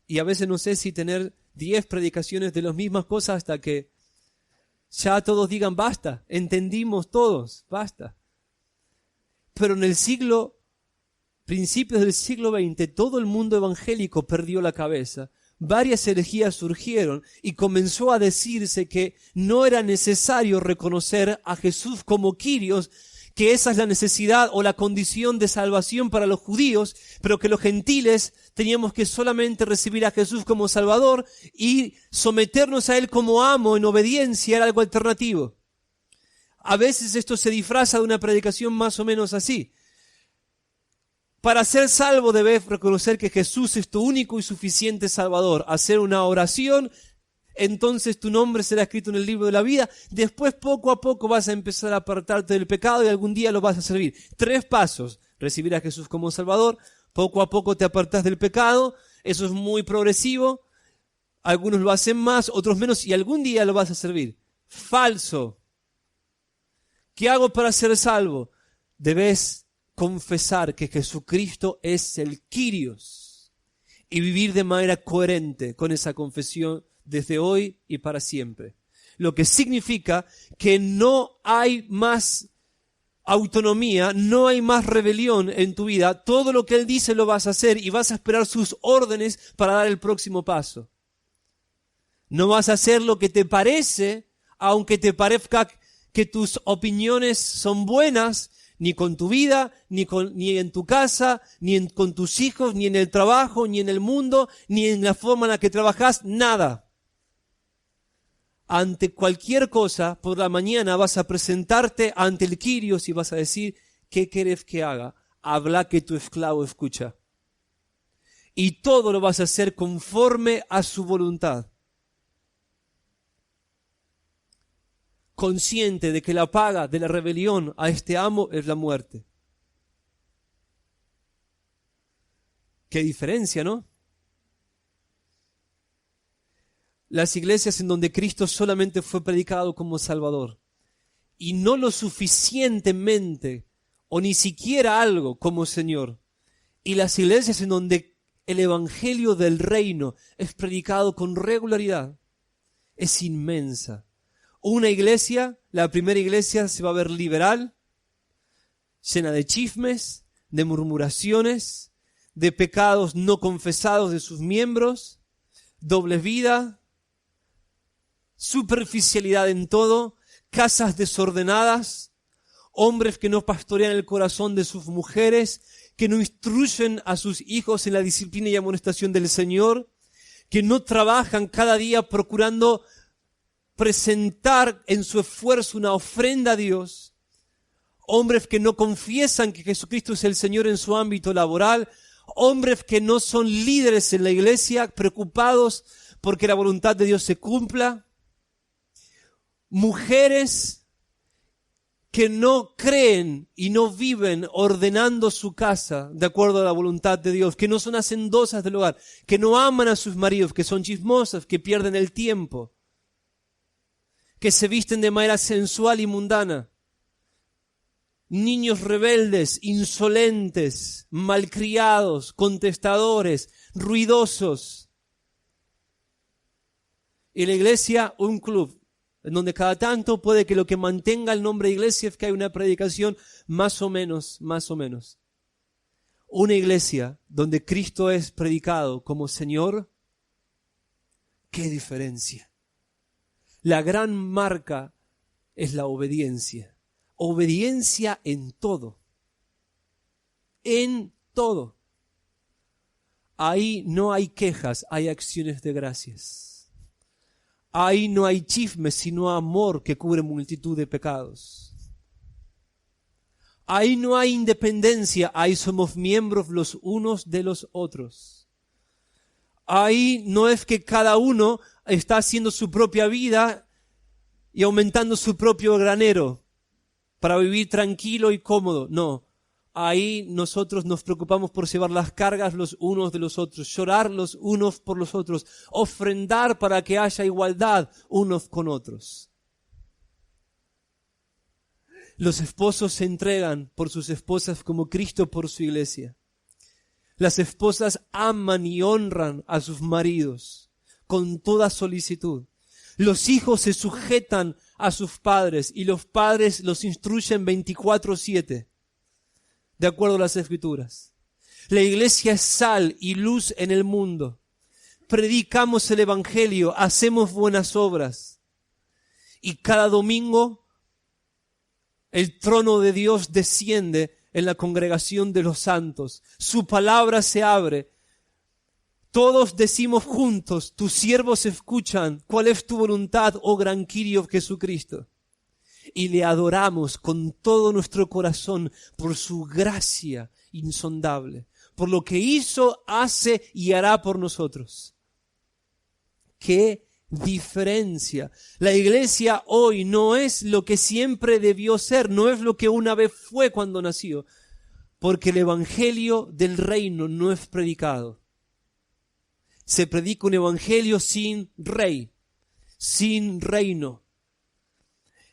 y a veces no sé si tener 10 predicaciones de las mismas cosas hasta que ya todos digan basta, entendimos todos, basta. Pero en el principios del siglo XX, todo el mundo evangélico perdió la cabeza. Varias herejías surgieron y comenzó a decirse que no era necesario reconocer a Jesús como Kyrios, que esa es la necesidad o la condición de salvación para los judíos, pero que los gentiles teníamos que solamente recibir a Jesús como Salvador y someternos a Él como amo en obediencia era algo alternativo. A veces esto se disfraza de una predicación más o menos así. Para ser salvo debes reconocer que Jesús es tu único y suficiente Salvador. Hacer una oración, entonces tu nombre será escrito en el libro de la vida. Después, poco a poco, vas a empezar a apartarte del pecado y algún día lo vas a servir. 3 pasos. Recibir a Jesús como Salvador. Poco a poco te apartas del pecado. Eso es muy progresivo. Algunos lo hacen más, otros menos, y algún día lo vas a servir. Falso. ¿Qué hago para ser salvo? Debes confesar que Jesucristo es el Kyrios y vivir de manera coherente con esa confesión desde hoy y para siempre. Lo que significa que no hay más autonomía, no hay más rebelión en tu vida. Todo lo que Él dice lo vas a hacer y vas a esperar sus órdenes para dar el próximo paso. No vas a hacer lo que te parece, aunque te parezca que tus opiniones son buenas, ni con tu vida, ni en tu casa, con tus hijos, ni en el trabajo, ni en el mundo, ni en la forma en la que trabajas, nada. Ante cualquier cosa, por la mañana vas a presentarte ante el Kyrios y vas a decir, ¿qué querés que haga? Habla que tu esclavo escucha. Y todo lo vas a hacer conforme a su voluntad. Consciente de que la paga de la rebelión a este amo es la muerte. Qué diferencia, ¿no? Las iglesias en donde Cristo solamente fue predicado como Salvador y no lo suficientemente o ni siquiera algo como Señor, y las iglesias en donde el evangelio del reino es predicado con regularidad, es inmensa. Una iglesia, la primera iglesia, se va a ver liberal, llena de chismes, de murmuraciones, de pecados no confesados de sus miembros, doble vida, superficialidad en todo, casas desordenadas, hombres que no pastorean el corazón de sus mujeres, que no instruyen a sus hijos en la disciplina y amonestación del Señor, que no trabajan cada día procurando presentar en su esfuerzo una ofrenda a Dios, hombres que no confiesan que Jesucristo es el Señor en su ámbito laboral, hombres que no son líderes en la iglesia, preocupados porque la voluntad de Dios se cumpla, mujeres que no creen y no viven ordenando su casa de acuerdo a la voluntad de Dios, que no son hacendosas del hogar, que no aman a sus maridos, que son chismosas, que pierden el tiempo, que se visten de manera sensual y mundana, niños rebeldes, insolentes, malcriados, contestadores, ruidosos. Y la iglesia, un club, en donde cada tanto puede que lo que mantenga el nombre de iglesia es que hay una predicación más o menos. Una iglesia donde Cristo es predicado como Señor, ¡qué diferencia! La gran marca es la obediencia. Obediencia en todo. En todo. Ahí no hay quejas, hay acciones de gracias. Ahí no hay chisme, sino amor que cubre multitud de pecados. Ahí no hay independencia, ahí somos miembros los unos de los otros. Ahí no es que cada uno está haciendo su propia vida y aumentando su propio granero para vivir tranquilo y cómodo. No, ahí nosotros nos preocupamos por llevar las cargas los unos de los otros, llorar los unos por los otros, ofrendar para que haya igualdad unos con otros. Los esposos se entregan por sus esposas como Cristo por su iglesia. Las esposas aman y honran a sus maridos con toda solicitud. Los hijos se sujetan a sus padres y los padres los instruyen 24/7, de acuerdo a las Escrituras. La iglesia es sal y luz en el mundo. Predicamos el Evangelio, hacemos buenas obras. Y cada domingo el trono de Dios desciende en la congregación de los santos. Su palabra se abre. Todos decimos juntos, tus siervos escuchan, ¿cuál es tu voluntad, oh gran Kyrios Jesucristo? Y le adoramos con todo nuestro corazón por su gracia insondable, por lo que hizo, hace y hará por nosotros. ¡Qué diferencia! La iglesia hoy no es lo que siempre debió ser, no es lo que una vez fue cuando nació, porque el evangelio del reino no es predicado. Se predica un evangelio sin rey, sin reino.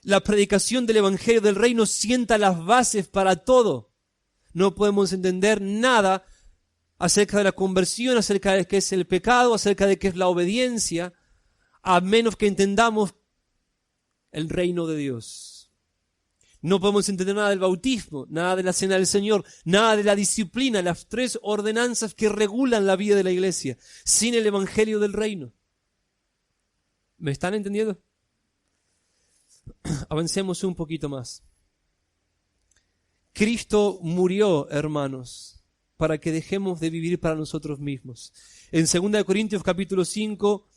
La predicación del evangelio del reino sienta las bases para todo. No podemos entender nada acerca de la conversión, acerca de qué es el pecado, acerca de qué es la obediencia, a menos que entendamos el reino de Dios. No podemos entender nada del bautismo, nada de la cena del Señor, nada de la disciplina, las 3 ordenanzas que regulan la vida de la iglesia, sin el evangelio del reino. ¿Me están entendiendo? Avancemos un poquito más. Cristo murió, hermanos, para que dejemos de vivir para nosotros mismos. En 2 Corintios capítulo 5,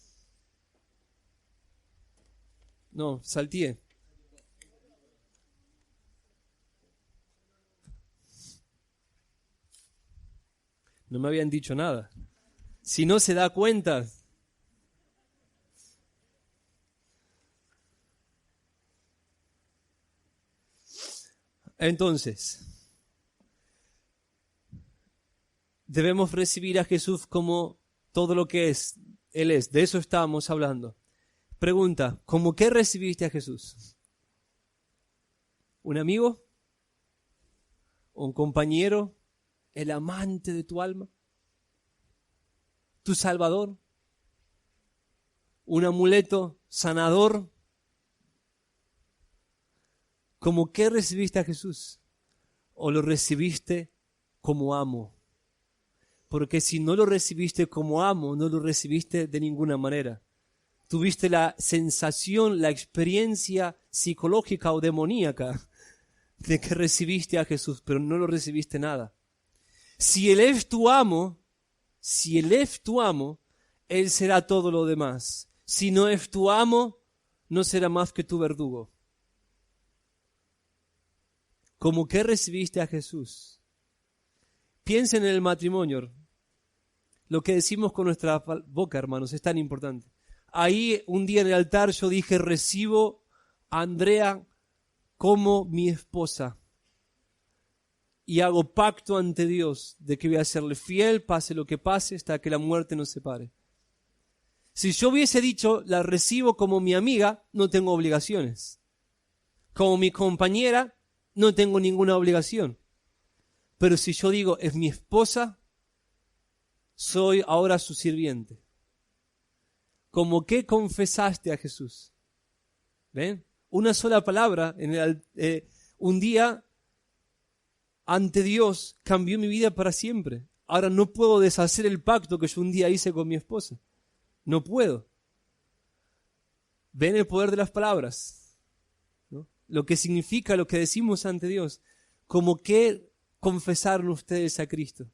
salteé. No me habían dicho nada. Si no se da cuenta. Entonces, debemos recibir a Jesús como todo lo que es. Él es. De eso estábamos hablando. Pregunta, ¿cómo qué recibiste a Jesús? ¿Un amigo? ¿Un compañero? ¿El amante de tu alma? ¿Tu salvador? ¿Un amuleto sanador? ¿Cómo qué recibiste a Jesús? ¿O lo recibiste como amo? Porque si no lo recibiste como amo, no lo recibiste de ninguna manera. Tuviste la sensación, la experiencia psicológica o demoníaca de que recibiste a Jesús, pero no lo recibiste nada. Si Él es tu amo, Él será todo lo demás. Si no es tu amo, no será más que tu verdugo. ¿Cómo que recibiste a Jesús? Piensa en el matrimonio. Lo que decimos con nuestra boca, hermanos, es tan importante. Ahí un día en el altar yo dije, recibo a Andrea como mi esposa. Y hago pacto ante Dios de que voy a serle fiel, pase lo que pase, hasta que la muerte nos separe. Si yo hubiese dicho, la recibo como mi amiga, no tengo obligaciones. Como mi compañera, no tengo ninguna obligación. Pero si yo digo, es mi esposa, soy ahora su sirviente. ¿Cómo que confesaste a Jesús? ¿Ven? Una sola palabra, un día ante Dios cambió mi vida para siempre. Ahora no puedo deshacer el pacto que yo un día hice con mi esposa. No puedo. ¿Ven el poder de las palabras? ¿No? Lo que significa lo que decimos ante Dios. ¿Cómo que confesaron ustedes a Cristo?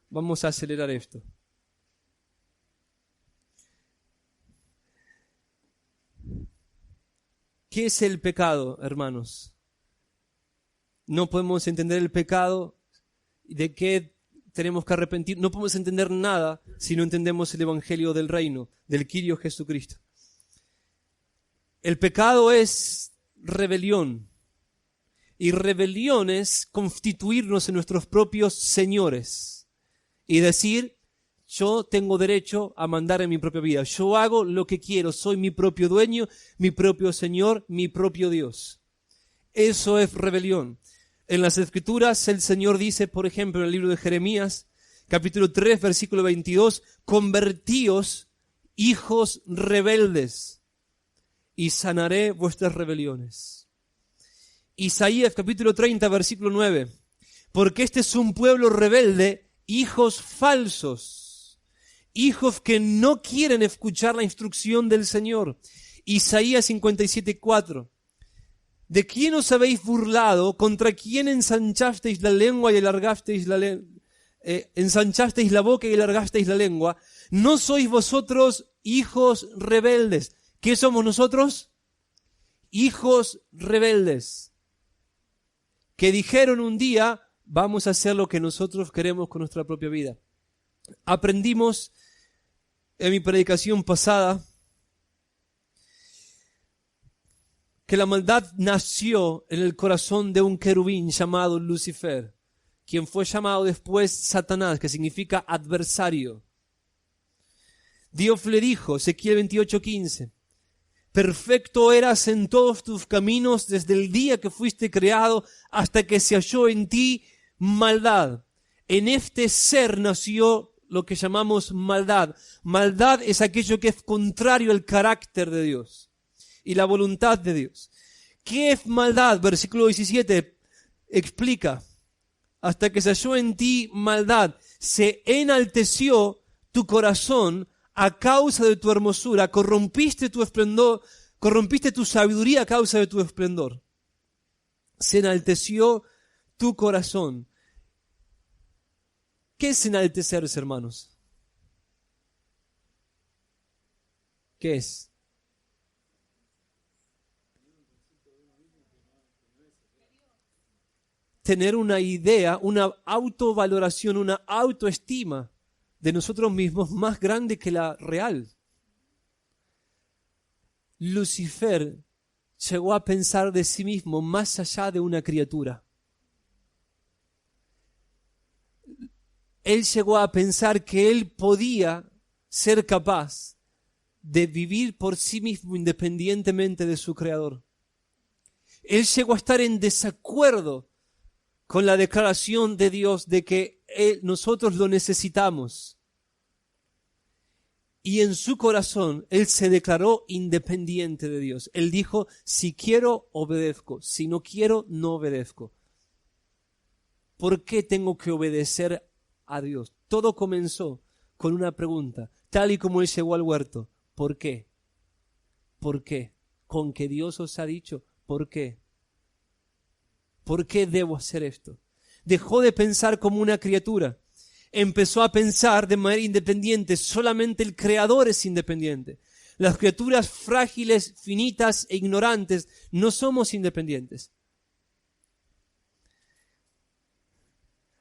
Vamos a acelerar esto. ¿Qué es el pecado, hermanos? No podemos entender el pecado, de qué tenemos que arrepentir. No podemos entender nada si no entendemos el evangelio del reino, del Kyrios Jesucristo. El pecado es rebelión. Y rebelión es constituirnos en nuestros propios señores y decir, yo tengo derecho a mandar en mi propia vida. Yo hago lo que quiero, soy mi propio dueño, mi propio señor, mi propio Dios. Eso es rebelión. En las Escrituras el Señor dice, por ejemplo, en el libro de Jeremías, capítulo 3, versículo 22, convertíos, hijos rebeldes, y sanaré vuestras rebeliones. Isaías capítulo 30, versículo 9. Porque este es un pueblo rebelde, hijos falsos, hijos que no quieren escuchar la instrucción del Señor. Isaías 57, 4. ¿De quién os habéis burlado? ¿Contra quién ensanchasteis la lengua y alargasteis ensanchasteis la boca y alargasteis la lengua? ¿No sois vosotros hijos rebeldes? ¿Qué somos nosotros? Hijos rebeldes. Que dijeron un día, vamos a hacer lo que nosotros queremos con nuestra propia vida. Aprendimos en mi predicación pasada que la maldad nació en el corazón de un querubín llamado Lucifer, quien fue llamado después Satanás, que significa adversario. Dios le dijo, Ezequiel 28:15, perfecto eras en todos tus caminos desde el día que fuiste creado hasta que se halló en ti maldad. En este ser nació lo que llamamos maldad. Maldad es aquello que es contrario al carácter de Dios y la voluntad de Dios. ¿Qué es maldad? Versículo 17 explica, hasta que se halló en ti maldad, se enalteció tu corazón a causa de tu hermosura, corrompiste tu esplendor, corrompiste tu sabiduría a causa de tu esplendor. Se enalteció tu corazón. ¿Qué es enaltecerse, hermanos? ¿Qué es? Tener una idea, una autovaloración, una autoestima de nosotros mismos más grande que la real. Lucifer llegó a pensar de sí mismo más allá de una criatura. Él llegó a pensar que él podía ser capaz de vivir por sí mismo independientemente de su creador. Él llegó a estar en desacuerdo con la declaración de Dios de que nosotros lo necesitamos. Y en su corazón, él se declaró independiente de Dios. Él dijo, si quiero, obedezco. Si no quiero, no obedezco. ¿Por qué tengo que obedecer a Dios? Todo comenzó con una pregunta. Tal y como él llegó al huerto. ¿Por qué? ¿Por qué? ¿Con que Dios os ha dicho? ¿Por qué? ¿Por qué debo hacer esto? Dejó de pensar como una criatura. Empezó a pensar de manera independiente. Solamente el Creador es independiente. Las criaturas frágiles, finitas e ignorantes no somos independientes.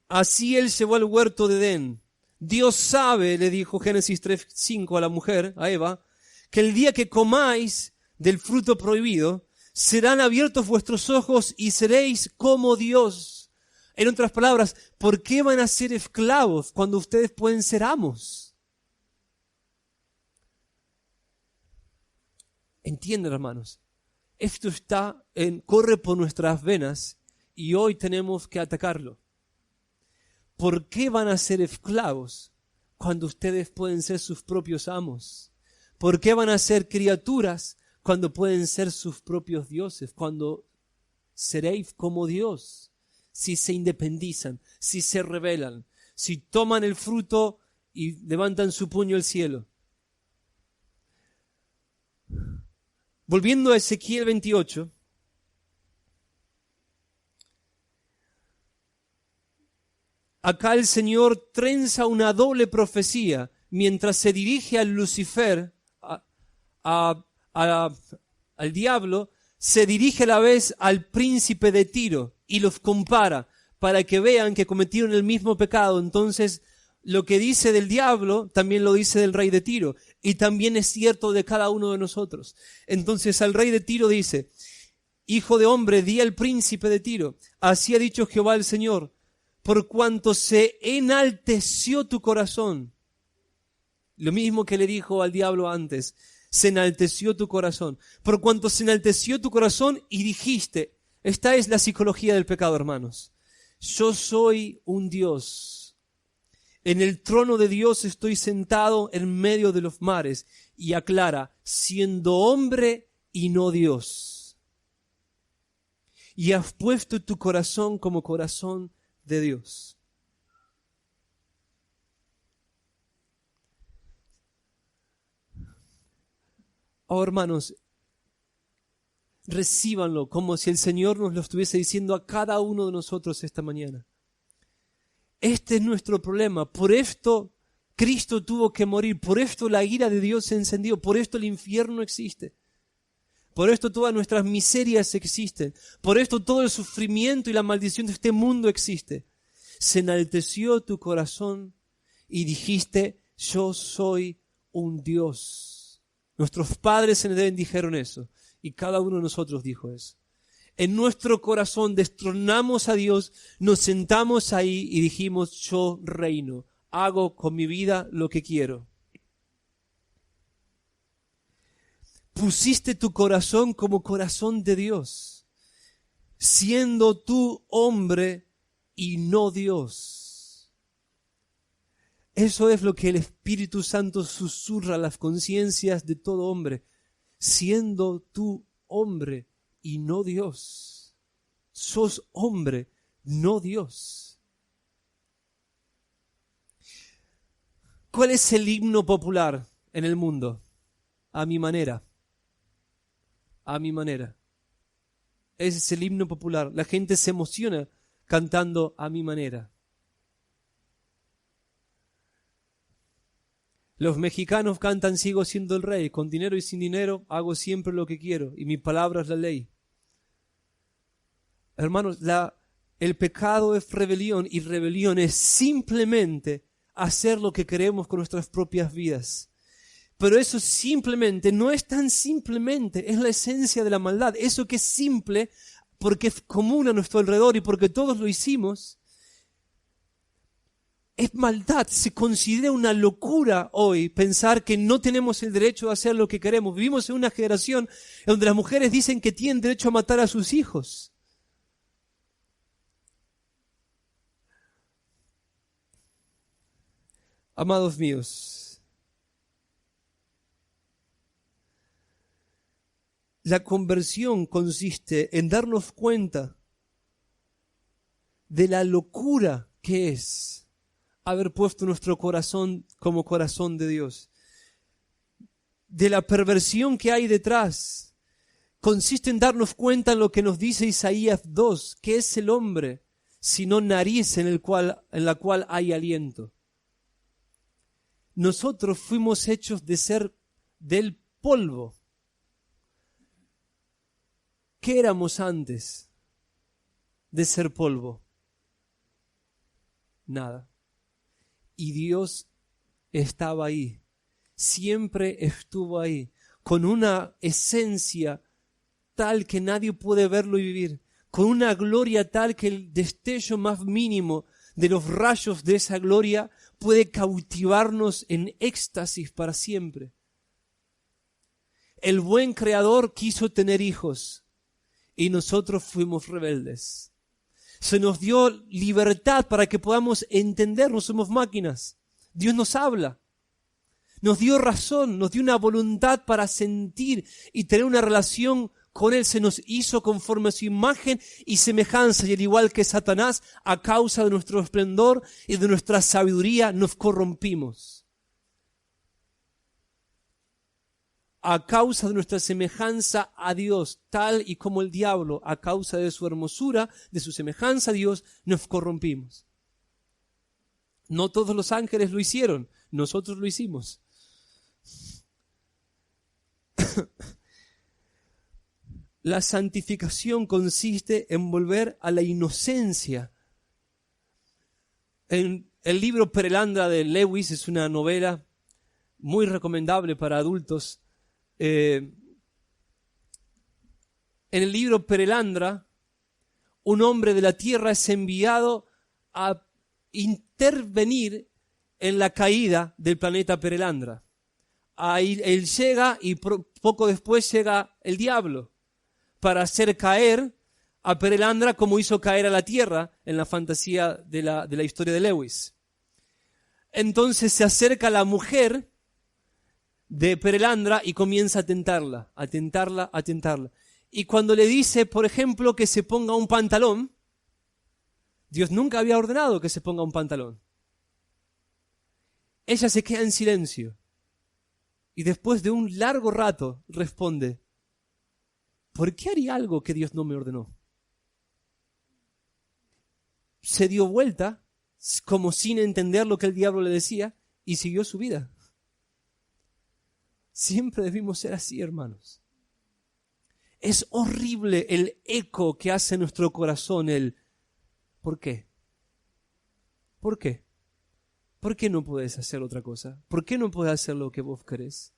Así él llevó al huerto de Edén. Dios sabe, le dijo Génesis 3:5 a la mujer, a Eva, que el día que comáis del fruto prohibido, serán abiertos vuestros ojos y seréis como Dios. En otras palabras, ¿por qué van a ser esclavos cuando ustedes pueden ser amos? Entienden, hermanos, esto corre por nuestras venas y hoy tenemos que atacarlo. ¿Por qué van a ser esclavos cuando ustedes pueden ser sus propios amos? ¿Por qué van a ser criaturas cuando pueden ser sus propios dioses? Cuando seréis como Dios, si se independizan, si se rebelan, si toman el fruto y levantan su puño al cielo. Volviendo a Ezequiel 28, acá el Señor trenza una doble profecía mientras se dirige a Lucifer, al diablo. se dirige a la vez al príncipe de Tiro y los compara para que vean que cometieron el mismo pecado. Entonces, lo que dice del diablo también lo dice del rey de Tiro, y también es cierto de cada uno de nosotros. Entonces al rey de Tiro dice: Hijo de hombre, di al príncipe de Tiro, así ha dicho Jehová el Señor, por cuanto se enalteció tu corazón. Lo mismo que le dijo al diablo antes, se enalteció tu corazón. Por cuanto se enalteció tu corazón y dijiste, esta es la psicología del pecado, hermanos. Yo soy un Dios. En el trono de Dios estoy sentado en medio de los mares. Y aclara, siendo hombre y no Dios. Y has puesto tu corazón como corazón de Dios. Oh, hermanos, recíbanlo como si el Señor nos lo estuviese diciendo a cada uno de nosotros esta mañana. Este es nuestro problema. Por esto Cristo tuvo que morir. Por esto la ira de Dios se encendió. Por esto el infierno existe. Por esto todas nuestras miserias existen. Por esto todo el sufrimiento y la maldición de este mundo existe. Se enalteció tu corazón y dijiste, yo soy un Dios. Nuestros padres en Edén dijeron eso. Y cada uno de nosotros dijo eso. En nuestro corazón destronamos a Dios, nos sentamos ahí y dijimos, yo reino, hago con mi vida lo que quiero. Pusiste tu corazón como corazón de Dios, siendo tú hombre y no Dios. Eso es lo que el Espíritu Santo susurra a las conciencias de todo hombre, siendo tú hombre y no Dios. Sos hombre, no Dios. ¿Cuál es el himno popular en el mundo? A mi manera. A mi manera. Ese es el himno popular. La gente se emociona cantando a mi manera. Los mexicanos cantan sigo siendo el rey, con dinero y sin dinero hago siempre lo que quiero y mi palabra es la ley. Hermanos, el pecado es rebelión y rebelión es simplemente hacer lo que queremos con nuestras propias vidas. Pero eso simplemente no es tan simplemente, es la esencia de la maldad. Eso que es simple porque es común a nuestro alrededor y porque todos lo hicimos, es maldad. Se considera una locura hoy pensar que no tenemos el derecho de hacer lo que queremos. Vivimos en una generación donde las mujeres dicen que tienen derecho a matar a sus hijos. Amados míos, la conversión consiste en darnos cuenta de la locura que es haber puesto nuestro corazón como corazón de Dios, de la perversión que hay detrás. Consiste en darnos cuenta en lo que nos dice Isaías 2, que es el hombre, sino nariz en la cual hay aliento. Nosotros fuimos hechos de ser del polvo. ¿Qué éramos antes de ser polvo? Nada. Y Dios estaba ahí, siempre estuvo ahí, con una esencia tal que nadie puede verlo y vivir, con una gloria tal que el destello más mínimo de los rayos de esa gloria puede cautivarnos en éxtasis para siempre. El buen Creador quiso tener hijos y nosotros fuimos rebeldes. Se nos dio libertad para que podamos entender, no somos máquinas. Dios nos habla. Nos dio razón, nos dio una voluntad para sentir y tener una relación con Él. Se nos hizo conforme a su imagen y semejanza, y al igual que Satanás, a causa de nuestro esplendor y de nuestra sabiduría, nos corrompimos. A causa de nuestra semejanza a Dios, tal y como el diablo, a causa de su hermosura, de su semejanza a Dios, nos corrompimos. No todos los ángeles lo hicieron, nosotros lo hicimos. La santificación consiste en volver a la inocencia. En el libro Perelandra de Lewis, es una novela muy recomendable para adultos. En el libro Perelandra, un hombre de la tierra es enviado a intervenir en la caída del planeta Perelandra. Ahí él llega y poco después llega el diablo para hacer caer a Perelandra como hizo caer a la tierra en la fantasía de la historia de Lewis. Entonces se acerca la mujer de Perelandra y comienza a tentarla. Y cuando le dice, por ejemplo, que se ponga un pantalón, Dios nunca había ordenado que se ponga un pantalón. Ella se queda en silencio y después de un largo rato responde, ¿por qué haría algo que Dios no me ordenó? Se dio vuelta, como sin entender lo que el diablo le decía, y siguió su vida. Siempre debimos ser así, hermanos. Es horrible el eco que hace en nuestro corazón el ¿por qué? ¿Por qué? ¿Por qué no puedes hacer otra cosa? ¿Por qué no puedes hacer lo que vos querés?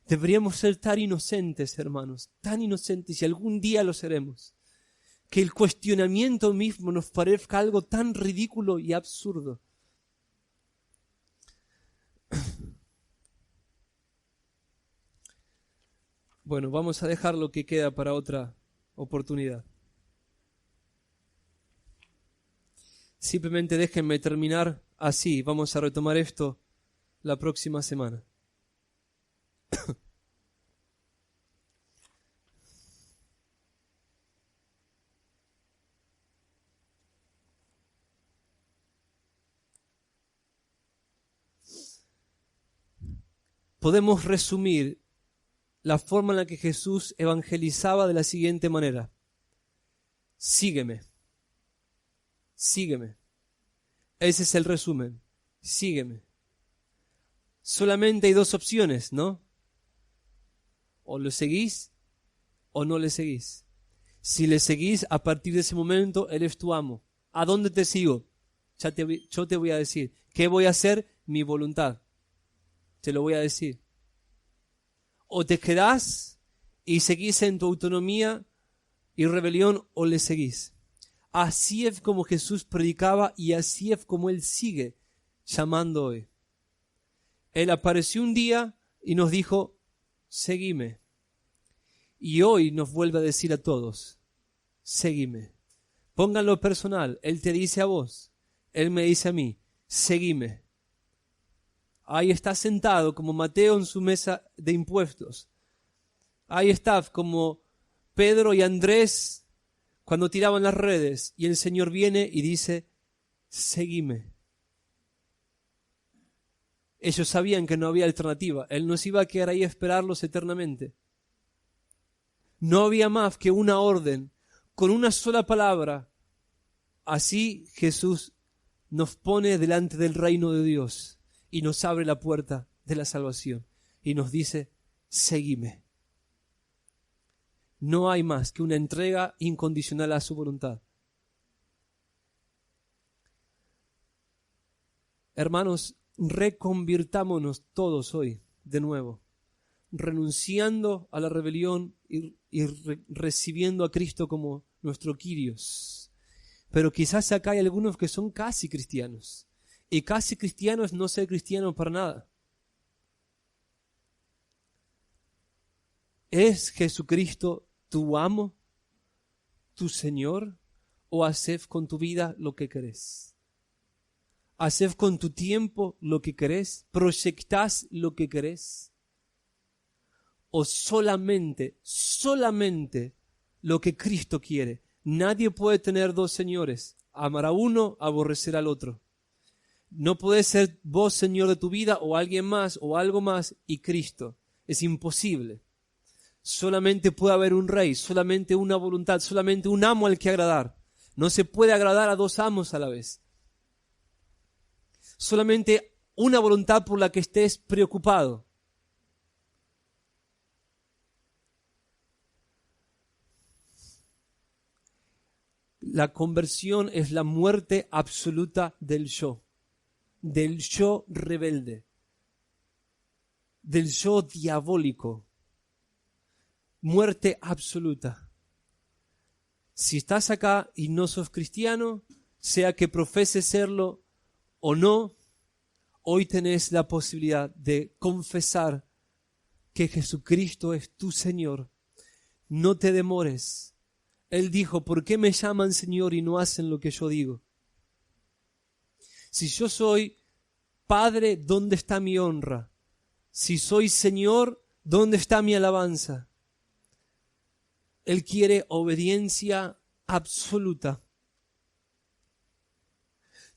Deberíamos ser tan inocentes, hermanos, tan inocentes, y algún día lo seremos, que el cuestionamiento mismo nos parezca algo tan ridículo y absurdo. Bueno, vamos a dejar lo que queda para otra oportunidad. Simplemente déjenme terminar así. Vamos a retomar esto la próxima semana. Podemos resumir la forma en la que Jesús evangelizaba de la siguiente manera. Sígueme. Sígueme. Ese es el resumen. Sígueme. Solamente hay dos opciones, ¿no? O lo seguís o no le seguís. Si le seguís, a partir de ese momento, Él es tu amo. ¿A dónde te sigo? Yo te voy a decir. ¿Qué voy a hacer? Mi voluntad. Te lo voy a decir. O te quedás y seguís en tu autonomía y rebelión, o le seguís. Así es como Jesús predicaba y así es como Él sigue llamando hoy. Él apareció un día y nos dijo, seguime. Y hoy nos vuelve a decir a todos, seguime. Pónganlo personal, Él te dice a vos, Él me dice a mí, seguime. Ahí está sentado como Mateo en su mesa de impuestos. Ahí está como Pedro y Andrés cuando tiraban las redes y el Señor viene y dice, seguime. Ellos sabían que no había alternativa. Él nos iba a quedar ahí a esperarlos eternamente. No había más que una orden, con una sola palabra. Así Jesús nos pone delante del reino de Dios y nos abre la puerta de la salvación y nos dice, seguime. No hay más que una entrega incondicional a su voluntad. Hermanos, reconvirtámonos todos hoy de nuevo, renunciando a la rebelión y recibiendo a Cristo como nuestro Kyrios. Pero quizás acá hay algunos que son casi cristianos, y casi cristianos no ser cristianos para nada. ¿Es Jesucristo tu amo, tu Señor, o haces con tu vida lo que querés? ¿Haces con tu tiempo lo que querés? ¿Proyectás lo que querés? ¿O solamente lo que Cristo quiere? Nadie puede tener dos señores. Amar a uno, aborrecer al otro. No podés ser vos Señor de tu vida o alguien más o algo más y Cristo. Es imposible. Solamente puede haber un rey, solamente una voluntad, solamente un amo al que agradar. No se puede agradar a dos amos a la vez. Solamente una voluntad por la que estés preocupado. La conversión es la muerte absoluta del yo rebelde, del yo diabólico. Muerte absoluta. Si estás acá y no sos cristiano, sea que profeses serlo o no, hoy tenés la posibilidad de confesar que Jesucristo es tu Señor. No te demores. Él dijo, ¿por qué me llaman Señor y no hacen lo que yo digo? Si yo soy Padre, ¿dónde está mi honra? Si soy Señor, ¿dónde está mi alabanza? Él quiere obediencia absoluta.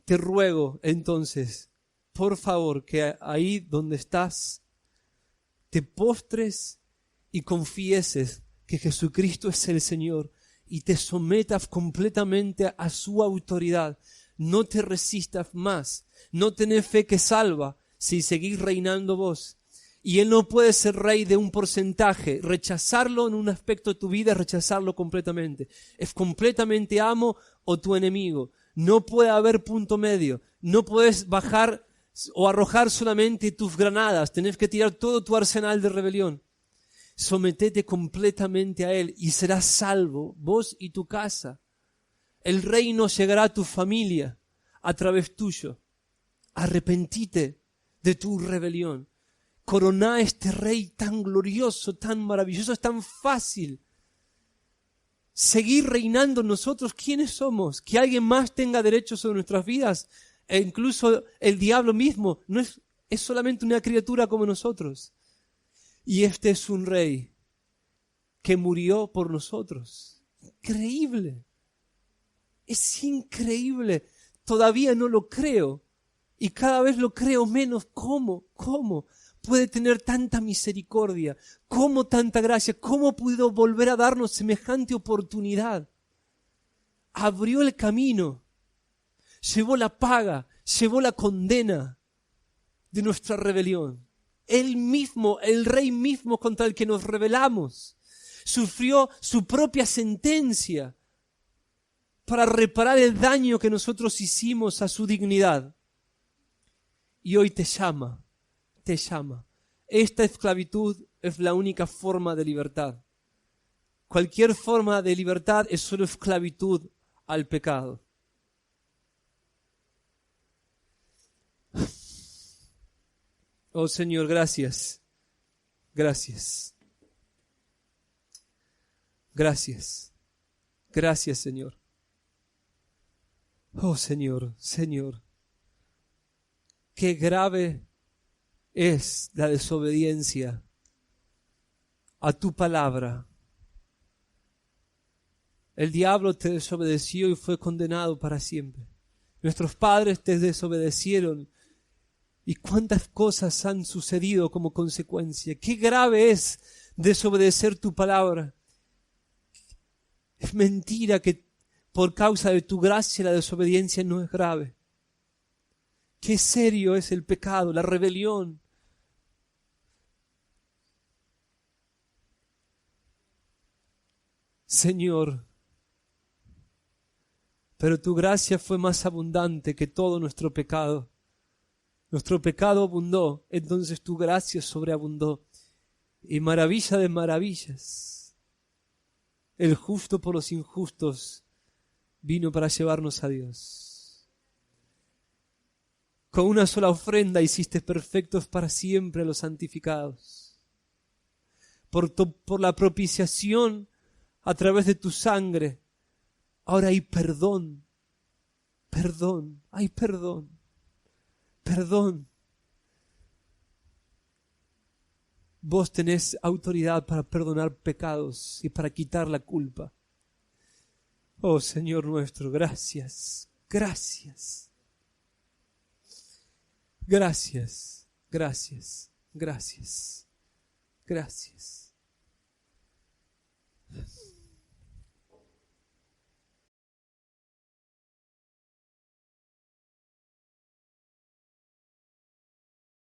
Te ruego entonces, por favor, que ahí donde estás, te postres y confieses que Jesucristo es el Señor y te sometas completamente a su autoridad. No te resistas más. No tenés fe que salva si seguís reinando vos. Y Él no puede ser rey de un porcentaje. Rechazarlo en un aspecto de tu vida es rechazarlo completamente. Es completamente amo o tu enemigo. No puede haber punto medio. No puedes bajar o arrojar solamente tus granadas. Tenés que tirar todo tu arsenal de rebelión. Sometete completamente a Él y serás salvo, vos y tu casa. El reino llegará a tu familia a través tuyo. Arrepentite de tu rebelión. Coroná a este rey tan glorioso, tan maravilloso, es tan fácil. Seguir reinando nosotros, ¿quiénes somos? Que alguien más tenga derecho sobre nuestras vidas. E incluso el diablo mismo no es solamente una criatura como nosotros. Y este es un rey que murió por nosotros. Increíble. Es increíble. Todavía no lo creo. Y cada vez lo creo menos. ¿Cómo puede tener tanta misericordia? ¿Cómo tanta gracia? ¿Cómo pudo volver a darnos semejante oportunidad? Abrió el camino. Llevó la paga. Llevó la condena de nuestra rebelión. Él mismo, el rey mismo contra el que nos rebelamos, sufrió su propia sentencia para reparar el daño que nosotros hicimos a su dignidad. Y hoy te llama. Esta esclavitud es la única forma de libertad. Cualquier forma de libertad es solo esclavitud al pecado. Oh Señor, gracias. Gracias. Gracias. Gracias, Señor. Oh Señor, Señor. Qué grave es la desobediencia a tu palabra. El diablo te desobedeció y fue condenado para siempre. Nuestros padres te desobedecieron. ¿Y cuántas cosas han sucedido como consecuencia? Qué grave es desobedecer tu palabra. Es mentira que por causa de tu gracia la desobediencia no es grave. Qué serio es el pecado, la rebelión. Señor, pero tu gracia fue más abundante que todo nuestro pecado. Nuestro pecado abundó, entonces tu gracia sobreabundó. Y maravilla de maravillas, el justo por los injustos vino para llevarnos a Dios. Con una sola ofrenda hiciste perfectos para siempre a los santificados. Por la propiciación a través de tu sangre, ahora hay perdón. Hay perdón. Vos tenés autoridad para perdonar pecados y para quitar la culpa. Oh Señor nuestro, gracias. Gracias. Gracias. Gracias. Gracias. Gracias.